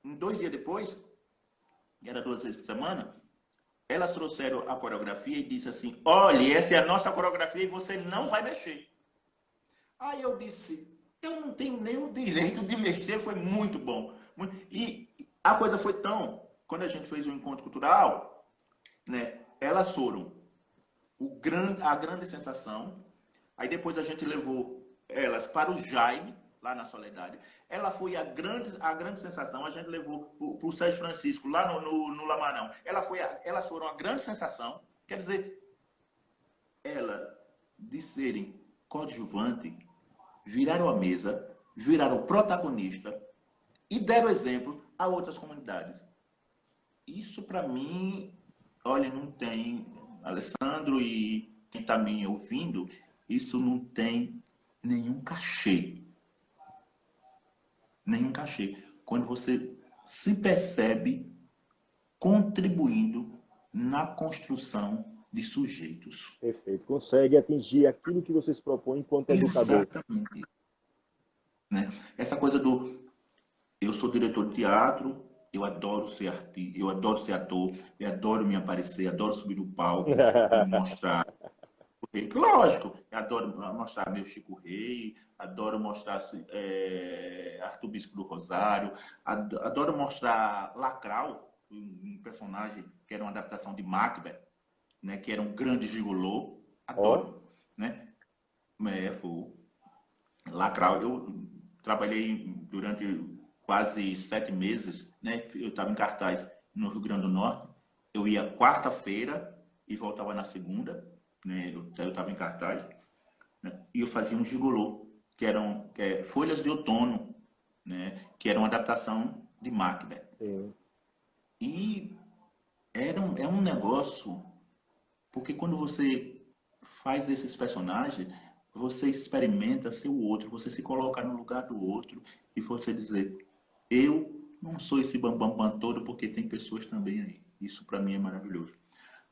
S2: 2 dias depois, que era 2 vezes por semana, elas trouxeram a coreografia e disse assim, olha, essa é a nossa coreografia e você não vai mexer. Aí eu disse, eu não tenho nem o direito de mexer, foi muito bom. E a coisa foi tão, quando a gente fez o encontro cultural, né, elas foram a grande sensação. Aí depois a gente levou elas para o Jaime, lá na Soledade. Ela foi a grande sensação. A gente levou para o Sérgio Francisco, lá no Lamarão. Elas foram a grande sensação. Quer dizer, ela, de serem coadjuvante, viraram a mesa, viraram protagonista e deram exemplo a outras comunidades. Isso, para mim, olha, não tem, Alessandro e quem está me ouvindo, isso não tem nenhum cachê. Nenhum cachê. Quando você se percebe contribuindo na construção de sujeitos.
S1: Perfeito. Consegue atingir aquilo que você se propõe enquanto educador.
S2: Exatamente. Né? Essa coisa eu sou diretor de teatro, eu adoro ser artista, eu adoro ser ator, eu adoro me aparecer, adoro subir no palco e mostrar. Lógico, eu adoro mostrar meu Chico Rei, adoro mostrar Arthur Bispo do Rosário, adoro mostrar Lacral, um personagem que era uma adaptação de Macbeth, né, que era um grande gigolô,
S1: Ó,
S2: adoro, né? Lacral, eu trabalhei durante quase 7 meses, né? Eu estava em cartaz no Rio Grande do Norte, eu ia quarta-feira e voltava na segunda, né? Eu estava em cartaz, né? E eu fazia um gigolô, Folhas de Outono, né? Que era uma adaptação de Macbeth.
S1: Sim.
S2: E é um negócio, porque quando você faz esses personagens, você experimenta ser o outro, você se coloca no lugar do outro e você dizer, eu não sou esse bambambam bam, bam todo, porque tem pessoas também aí. Isso para mim é maravilhoso.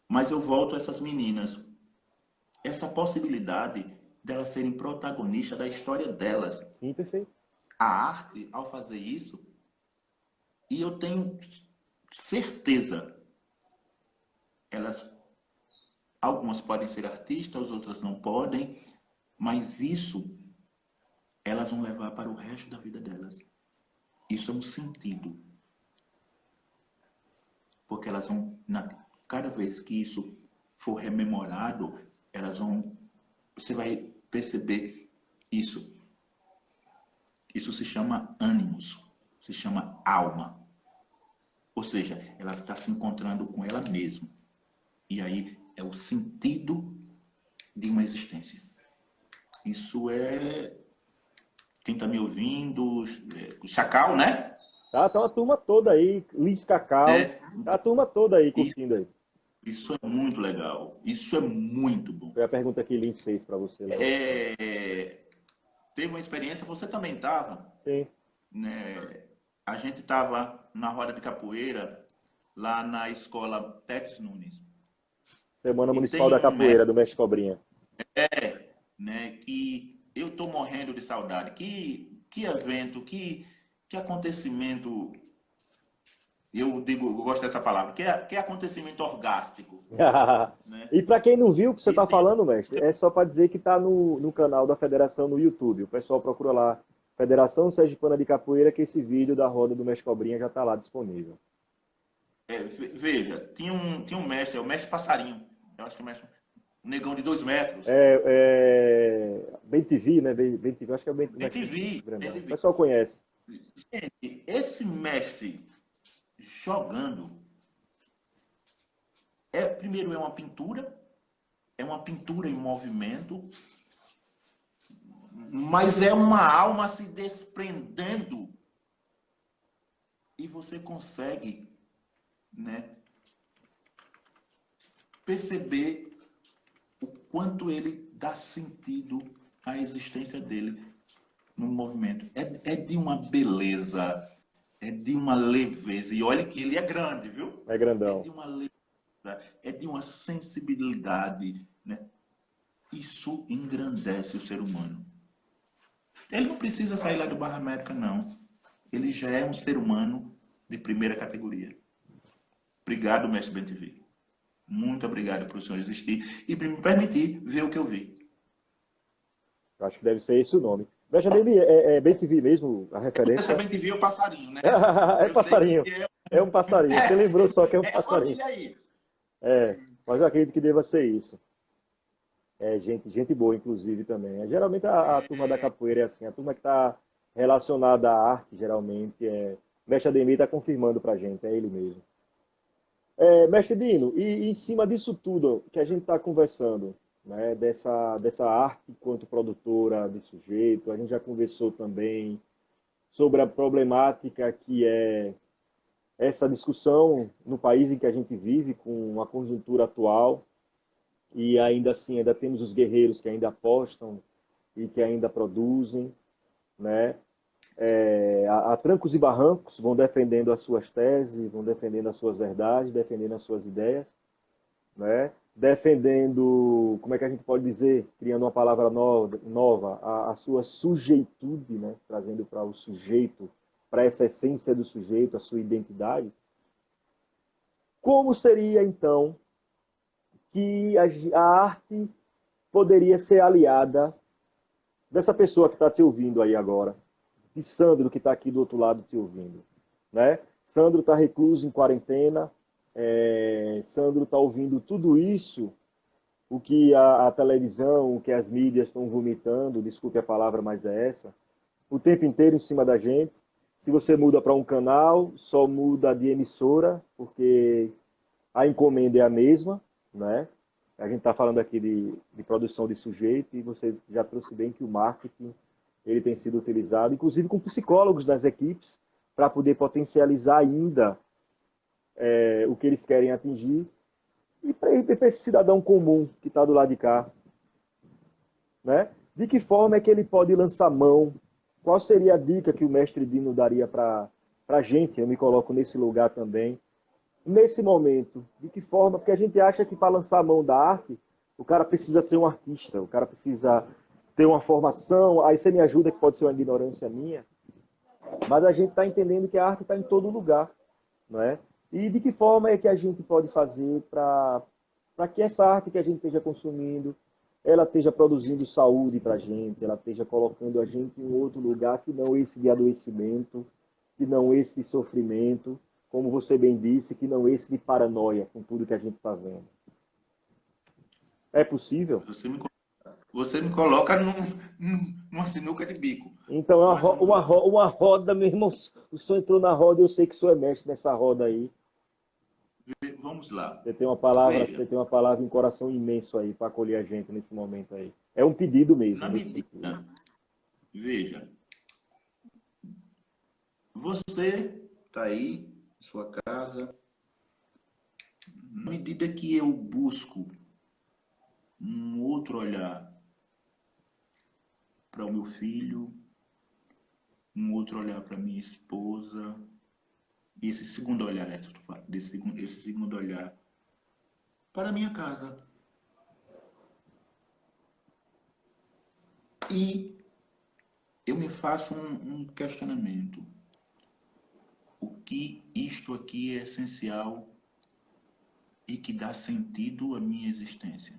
S2: Mas eu volto a essas meninas. Essa possibilidade delas serem protagonistas da história delas.
S1: Sim, perfeito.
S2: A arte, ao fazer isso, e eu tenho certeza, elas, algumas podem ser artistas, outras não podem, mas isso elas vão levar para o resto da vida delas. Isso é um sentido. Porque elas vão, cada vez que isso for rememorado, elas vão, você vai perceber isso. Isso se chama ânimos, se chama alma. Ou seja, ela está se encontrando com ela mesma. E aí é o sentido de uma existência. Isso é... Quem está me ouvindo... O Chacal, né?
S1: Tá uma turma toda aí, Liz Cacau,
S2: É,
S1: tá a turma toda aí
S2: isso,
S1: curtindo aí.
S2: isso é muito legal. Isso é muito bom.
S1: Foi a pergunta que Lins fez para você, Léo.
S2: Teve uma experiência, você também estava,
S1: Sim.
S2: né? A gente estava na roda de capoeira, lá na escola Tetes Nunes.
S1: Semana
S2: E
S1: Municipal
S2: tem
S1: da
S2: um
S1: Capoeira,
S2: mestre,
S1: do Mestre Cobrinha.
S2: né, que eu estou morrendo de saudade. Que evento, que acontecimento, eu digo, eu gosto dessa palavra, que acontecimento orgástico, né?
S1: E para quem não viu o que você
S2: E
S1: está
S2: tem,
S1: falando, mestre, é só para dizer que está no canal da Federação no YouTube. O pessoal procura lá, Federação Sergipana de Capoeira, que esse vídeo da roda do Mestre Cobrinha já está lá disponível.
S2: veja, tinha um mestre, é o mestre Passarinho, eu acho que é o mestre, um negão de 2 metros,
S1: Bem TV, né? Bem TV, acho que é bem,
S2: bem
S1: Mestre
S2: TV, bem
S1: Grandão. O
S2: TV.
S1: pessoal conhece.
S2: Gente, esse mestre jogando, primeiro é uma pintura em movimento, mas é uma alma se desprendendo e você consegue, né, perceber o quanto ele dá sentido à existência dele no movimento. É de uma beleza, é de uma leveza. E olha que ele é grande, viu?
S1: É
S2: É
S1: grandão.
S2: de uma leveza, é de uma sensibilidade, né? Isso engrandece o ser humano. Ele não precisa sair lá do Barra América, não. Ele já é um ser humano de primeira categoria. Obrigado, mestre BenTV. Muito obrigado por o senhor existir e por me permitir ver o que eu vi.
S1: Eu acho que deve ser esse o nome. Veja bem, é Bem TV mesmo, a
S2: Essa
S1: referência.
S2: BenTV é o passarinho, né?
S1: É
S2: Eu sei que
S1: passarinho.
S2: é,
S1: É um passarinho. Você lembrou só que é um
S2: é a
S1: passarinho.
S2: família aí.
S1: É, mas eu acredito que deva ser isso. É gente boa, inclusive, também. Geralmente a turma da capoeira é assim, a turma que está relacionada à arte, geralmente, o Mestre Ademir está confirmando para a gente, é ele mesmo. Mestre Dino, e em cima disso tudo que a gente está conversando, né, dessa arte enquanto produtora de sujeito, a gente já conversou também sobre a problemática que é essa discussão no país em que a gente vive, com a conjuntura atual, e ainda assim ainda temos os guerreiros que ainda apostam e que ainda produzem, né? A trancos e barrancos vão defendendo as suas teses, vão defendendo as suas verdades, defendendo as suas ideias, né? Defendendo, como é que a gente pode dizer, criando uma palavra nova, a sua sujeitude, né? Trazendo para o sujeito, para essa essência do sujeito, a sua identidade. Como seria então que a arte poderia ser aliada dessa pessoa que está te ouvindo aí agora, de Sandro que está aqui do outro lado te ouvindo, né? Sandro está recluso em quarentena, Sandro está ouvindo tudo isso, o que a televisão, o que as mídias estão vomitando, desculpe a palavra, mas é essa, o tempo inteiro em cima da gente. Se você muda para um canal, só muda de emissora, porque a encomenda é a mesma, né? A gente está falando aqui de produção de sujeito e você já trouxe bem que o marketing ele tem sido utilizado, inclusive com psicólogos das equipes, para poder potencializar ainda o que eles querem atingir. E para esse cidadão comum que está do lado de cá, né? De que forma é que ele pode lançar mão? Qual seria a dica que o mestre Dino daria para a gente? Eu me coloco nesse lugar também. Nesse momento, de que forma? Porque a gente acha que para lançar a mão da arte, o cara precisa ser um artista, o cara precisa ter uma formação. Aí você me ajuda, que pode ser uma ignorância minha, mas a gente está entendendo que a arte está em todo lugar, não é? E de que forma é que a gente pode fazer para que essa arte que a gente esteja consumindo, ela esteja produzindo saúde para a gente, ela esteja colocando a gente em outro lugar que não esse de adoecimento, que não esse de sofrimento, como você bem disse, que não esse de paranoia com tudo que a gente está vendo. É possível?
S2: Você me coloca numa sinuca de bico.
S1: Então, uma roda, meu irmão, o senhor entrou na roda, eu sei que o senhor é mestre nessa roda aí.
S2: Vamos lá.
S1: Você tem uma palavra em coração imenso aí para acolher a gente nesse momento aí. É um pedido mesmo.
S2: Na medida, veja, você está aí, em sua casa, na medida que eu busco um outro olhar para o meu filho, um outro olhar para minha esposa, esse segundo olhar, esse segundo olhar para a minha casa. E eu me faço um questionamento. O que isto aqui é essencial e que dá sentido à minha existência?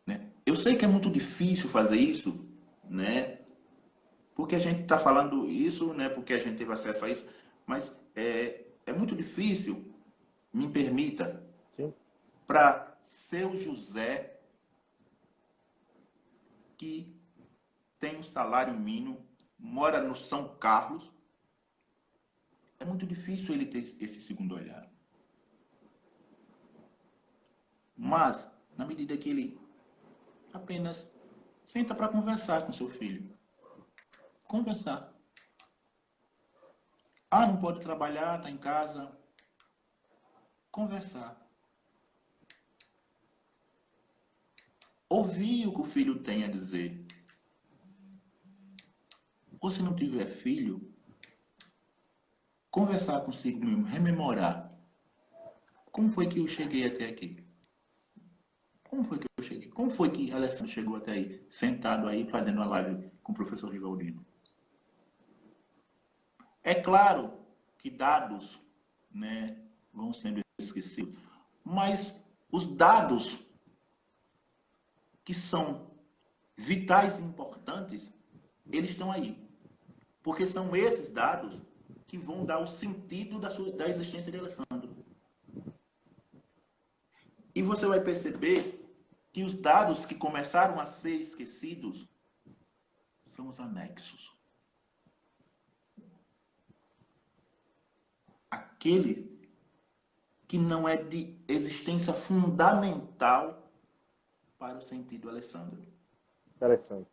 S2: Né? Eu sei que é muito difícil fazer isso, né? Porque a gente está falando isso, né? Porque a gente teve acesso a isso, mas é muito difícil, me permita, para seu José, que tem um salário mínimo, mora no São Carlos, é muito difícil ele ter esse segundo olhar. Mas, na medida que ele apenas senta para conversar com seu filho. Conversar. Ah, não pode trabalhar, está em casa. Conversar. Ouvir o que o filho tem a dizer. Ou se não tiver filho, conversar consigo mesmo, rememorar. Como foi que eu cheguei até aqui? Como foi que eu cheguei? Como foi que Alessandro chegou até aí, sentado aí, fazendo uma live com o professor Rivaldino? É claro que dados, né, vão sendo esquecidos, mas os dados que são vitais e importantes, eles estão aí. Porque são esses dados que vão dar o sentido da existência de Alessandro. E você vai perceber que os dados que começaram a ser esquecidos são os anexos. Aquele que não é de existência fundamental para o sentido Alessandro.
S1: Interessante.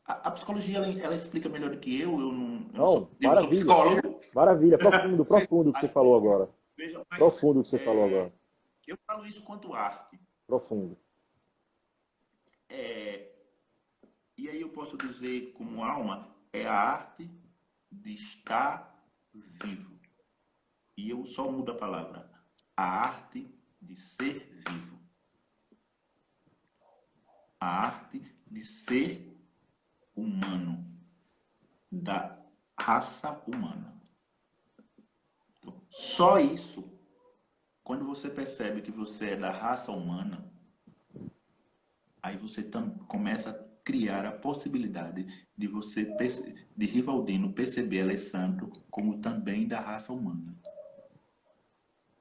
S2: A psicologia, ela explica melhor do que eu
S1: Não,
S2: sou psicólogo.
S1: Maravilha, profundo o que você falou agora.
S2: Veja, mas,
S1: profundo o que você falou agora.
S2: Eu falo isso quanto arte.
S1: Profundo.
S2: E aí eu posso dizer, como alma, é a arte de estar vivo. E eu só mudo a palavra. A arte de ser vivo. A arte de ser humano. Da raça humana. Então, só isso, quando você percebe que você é da raça humana, aí você começa a criar a possibilidade de você, de Rivaldino, perceber Alessandro como também da raça humana.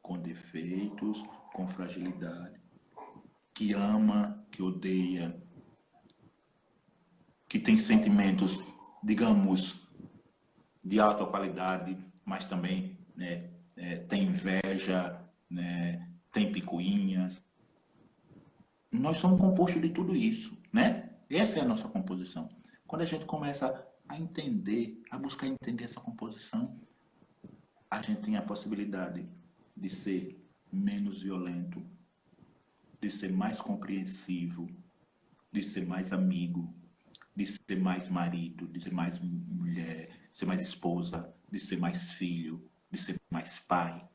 S2: Com defeitos, com fragilidade. Que ama, que odeia. Que tem sentimentos, digamos, de alta qualidade, mas também, né, tem inveja, né, tem picuinhas. nós somos compostos de tudo isso, né? Essa é a nossa composição. Quando a gente começa a entender, a buscar entender essa composição, a gente tem a possibilidade de ser menos violento, de ser mais compreensivo, de ser mais amigo, de ser mais marido, de ser mais mulher, de ser mais esposa, de ser mais filho, de ser mais pai.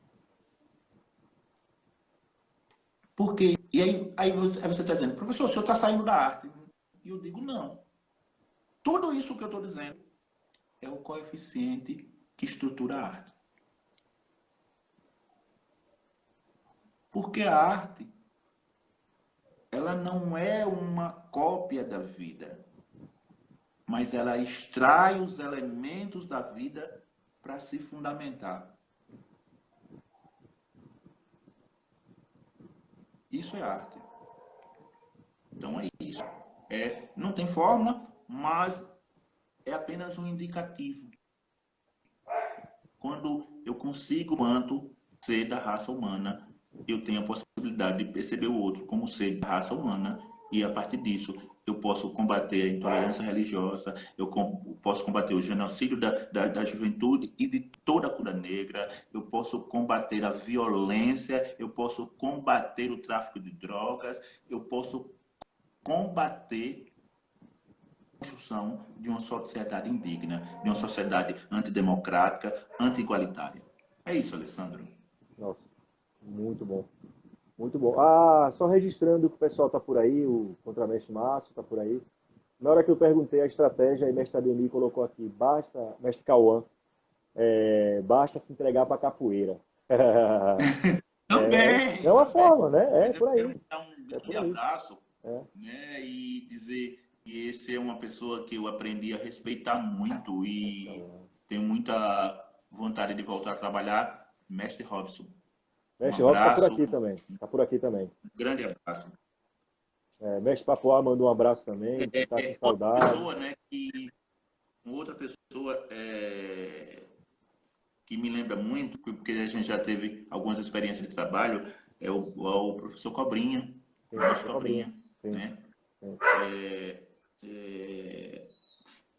S2: Porque, e aí você está dizendo, professor, o senhor está saindo da arte. E eu digo, não. Tudo isso que eu estou dizendo é o coeficiente que estrutura a arte. Porque a arte, ela não é uma cópia da vida, mas ela extrai os elementos da vida para se fundamentar. Isso é arte. Então é isso. Não tem forma, mas é apenas um indicativo. Quando eu consigo, quanto ser da raça humana, eu tenho a possibilidade de perceber o outro como ser da raça humana e, a partir disso, eu posso combater a intolerância religiosa, eu posso combater o genocídio da juventude e de toda a cura negra, eu posso combater a violência, eu posso combater o tráfico de drogas, eu posso combater a construção de uma sociedade indigna, de uma sociedade antidemocrática, anti-igualitária. É isso, Alessandro.
S3: Nossa, muito bom. Muito bom. Ah, só registrando que o pessoal está por aí, o contramestre Márcio está por aí. Na hora que eu perguntei a estratégia, aí mestre Ademir colocou aqui, basta, mestre Cauã, basta se entregar para capoeira.
S2: Também!
S3: É uma forma, né? É
S2: Mas eu
S3: por
S2: quero
S3: aí.
S2: dar um
S3: É por
S2: grande
S3: aí.
S2: abraço,
S3: É.
S2: né, e dizer que esse é uma pessoa que eu aprendi a respeitar muito e tenho muita vontade de voltar a trabalhar, mestre Robson. Um
S3: Mestre Robson está por
S2: abraço,
S3: aqui também. Está por aqui também.
S2: um grande abraço.
S3: Mestre Papoá mandou um abraço também, disse que está com
S2: Outra
S3: saudade.
S2: pessoa, né, outra pessoa que me lembra muito, porque a gente já teve algumas experiências de trabalho, é o professor Cobrinha,
S3: Sim,
S2: o mestre
S3: Cobrinha.
S2: Cobrinha,
S3: Sim,
S2: né?
S3: sim.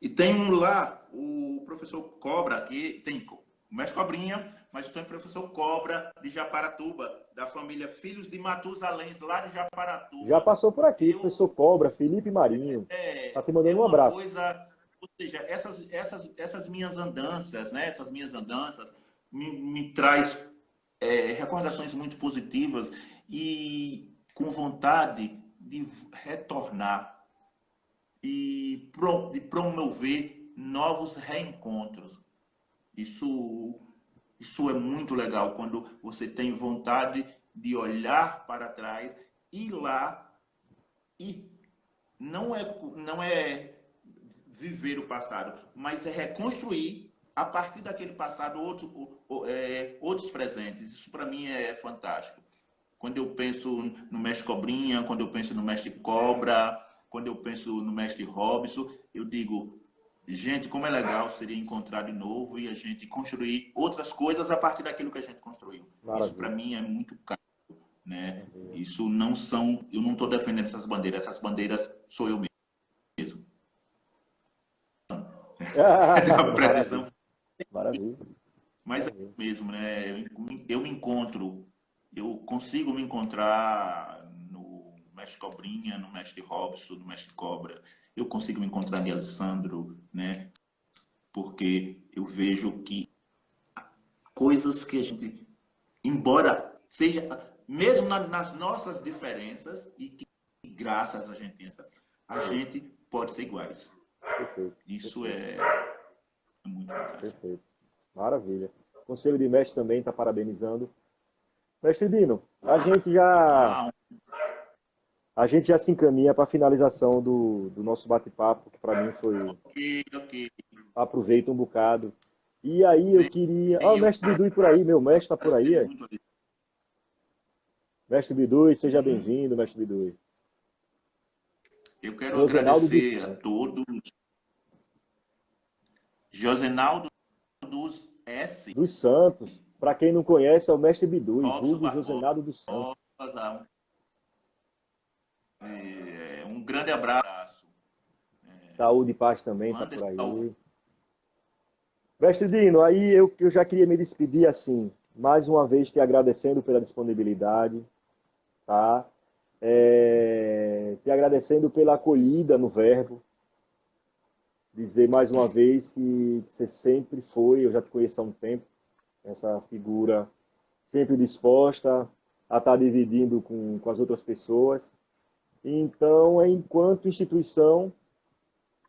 S2: E tem um lá, o professor Cobra, que tem o mestre Cobrinha, mas tem o professor Cobra de Japaratuba, da família Filhos de Matusalém, lá de
S3: Já
S2: Japaratuba.
S3: passou por aqui,
S2: Eu,
S3: professor Cobra, Felipe Marinho. Está te
S2: é
S3: mandando um
S2: uma
S3: abraço.
S2: coisa, ou seja, essas minhas andanças, né? Essas minhas andanças me traz recordações muito positivas e com vontade de retornar e de promover novos reencontros. Isso, isso é muito legal quando você tem vontade de olhar para trás, ir lá e não é viver o passado, mas é reconstruir a partir daquele passado outros presentes. Isso para mim é fantástico. Quando eu penso no mestre Cobrinha, quando eu penso no mestre Cobra, quando eu penso no mestre Robson, eu digo, gente, como é legal seria encontrar de novo e a gente construir outras coisas a partir daquilo que a gente construiu. Isso para
S3: Maravilha.
S2: mim é muito caro, né?
S3: Maravilha.
S2: Isso não são, eu não estou defendendo essas bandeiras sou eu mesmo. Da
S3: Maravilha.
S2: pretensão,
S3: Maravilha.
S2: mas é
S3: Maravilha.
S2: mesmo, né? Eu me encontro, eu consigo me encontrar no mestre Cobrinha, no mestre Robson, no mestre Cobra. Eu consigo me encontrar em Alessandro, né? Porque eu vejo que coisas que a gente, embora seja, mesmo nas nossas diferenças, e que graças a gente tem a gente pode ser iguais.
S3: Perfeito.
S2: Isso
S3: Perfeito.
S2: é muito fantástico.
S3: Perfeito. Maravilha. O Conselho de Mestre também está parabenizando. Mestre Dino,
S2: Ah,
S3: a gente já se encaminha para a finalização do nosso bate-papo, que para mim foi.
S2: ok.
S3: Aproveita um bocado. E aí eu
S2: Bem,
S3: queria. Ó, o
S2: eu
S3: mestre Bidui por aí, meu mestre está por aí.
S2: gostei
S3: É?
S2: muito.
S3: Mestre Bidui, seja
S2: Uhum.
S3: bem-vindo, mestre Bidui.
S2: Eu quero
S3: Josenaldo dos
S2: agradecer a
S3: Santos.
S2: todos. Josenaldo dos S.
S3: Dos Santos. Para quem não conhece, é o mestre Bidui,
S2: Robson
S3: vulgo Josenaldo dos Santos.
S2: Barbosa. Um grande abraço.
S3: Saúde e paz também, tá por
S2: Anderson,
S3: aí. Mestre Dino, aí eu já queria me despedir assim, mais uma vez te agradecendo pela disponibilidade, tá? Te agradecendo pela acolhida no verbo, dizer mais uma vez que você sempre foi, eu já te conheço há um tempo, essa figura sempre disposta a estar dividindo com as outras pessoas. Então, enquanto instituição,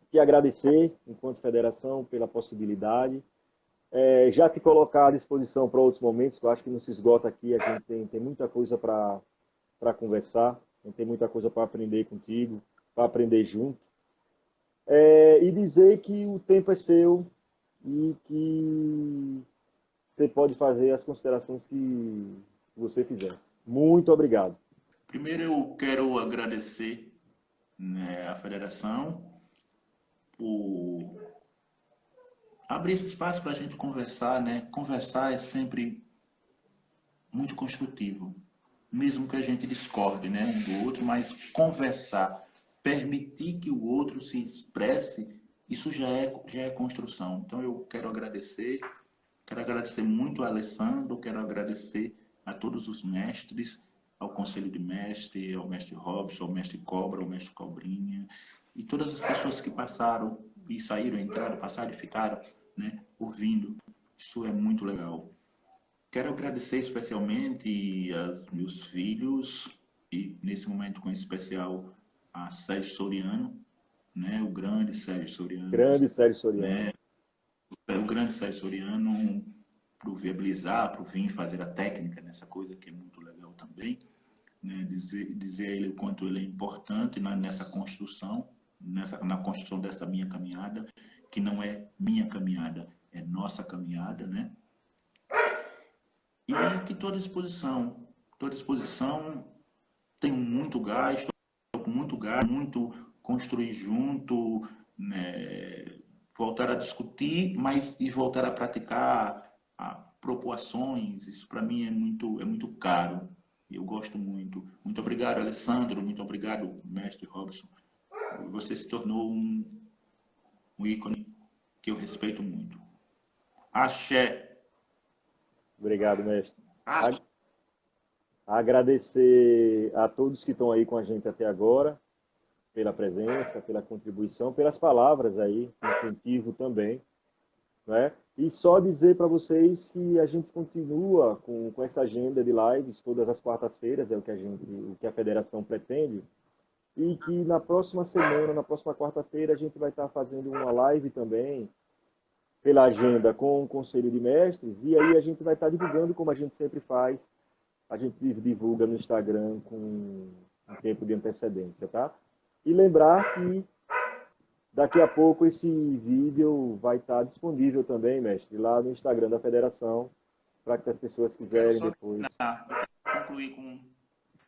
S3: te agradecer, enquanto federação, pela possibilidade. Já te colocar à disposição para outros momentos, que eu acho que não se esgota aqui, a gente tem muita coisa para conversar, a gente tem muita coisa para aprender contigo, para aprender junto. E dizer que o tempo é seu e que você pode fazer as considerações que você fizer. Muito obrigado.
S2: primeiro eu quero agradecer, né, à federação por abrir esse espaço para a gente conversar, né? Conversar é sempre muito construtivo, mesmo que a gente discorde, né, um do outro, mas conversar, permitir que o outro se expresse, isso já é construção. Então eu quero agradecer muito a Alessandro, quero agradecer a todos os mestres, ao Conselho de Mestre, ao Mestre Robson, ao Mestre Cobra, ao Mestre Cobrinha, e todas as pessoas que passaram e saíram, entraram, passaram e ficaram, né, ouvindo. Isso é muito legal. Quero agradecer especialmente aos meus filhos e, nesse momento, com especial, a Sérgio Soriano, né, o grande Sérgio Soriano,
S3: Grande Sérgio Soriano.
S2: né, o grande Sérgio Soriano, para viabilizar, para vir fazer a técnica nessa coisa que é muito legal também, né, dizer a ele o quanto ele é importante nessa construção, na construção dessa minha caminhada, que não é minha caminhada, é nossa caminhada, né? E que estou à disposição, tenho muito gás, estou com muito gás, muito construir junto, né, voltar a discutir, mas e voltar a praticar proporções, isso para mim é muito caro. Eu gosto muito. Muito obrigado, Alessandro, muito obrigado, mestre Robson. Você se tornou um ícone que eu respeito muito. Axé.
S3: Obrigado, mestre.
S2: Axé.
S3: Agradecer a todos que estão aí com a gente até agora, pela presença, pela contribuição, pelas palavras aí, incentivo também, né? E só dizer para vocês que a gente continua com essa agenda de lives todas as quartas-feiras, é o que a federação pretende, e que na próxima semana, na próxima quarta-feira, a gente vai estar fazendo uma live também pela agenda com o Conselho de Mestres, e aí a gente vai estar divulgando como a gente sempre faz. A gente divulga no Instagram com um tempo de antecedência, tá? E lembrar que daqui a pouco esse vídeo vai estar disponível também, mestre, lá no Instagram da Federação, para que as pessoas quiserem depois...
S2: Concluir com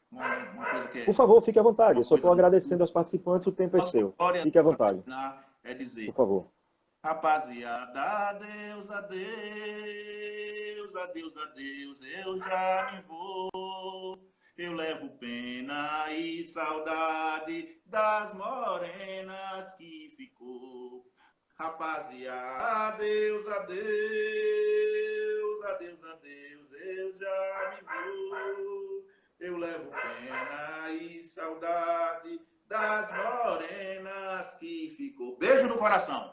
S2: uma coisa que é...
S3: Por favor, fique à vontade. Eu só estou agradecendo aos participantes, o tempo é seu. Fique à vontade.
S2: É dizer,
S3: por favor.
S2: Rapaziada, adeus, adeus, adeus, adeus, eu já me vou. Eu levo pena e saudade das morenas que ficou. Rapaziada, adeus, adeus, adeus, adeus, eu já me vou. Eu levo pena e saudade das morenas que ficou. Beijo no coração.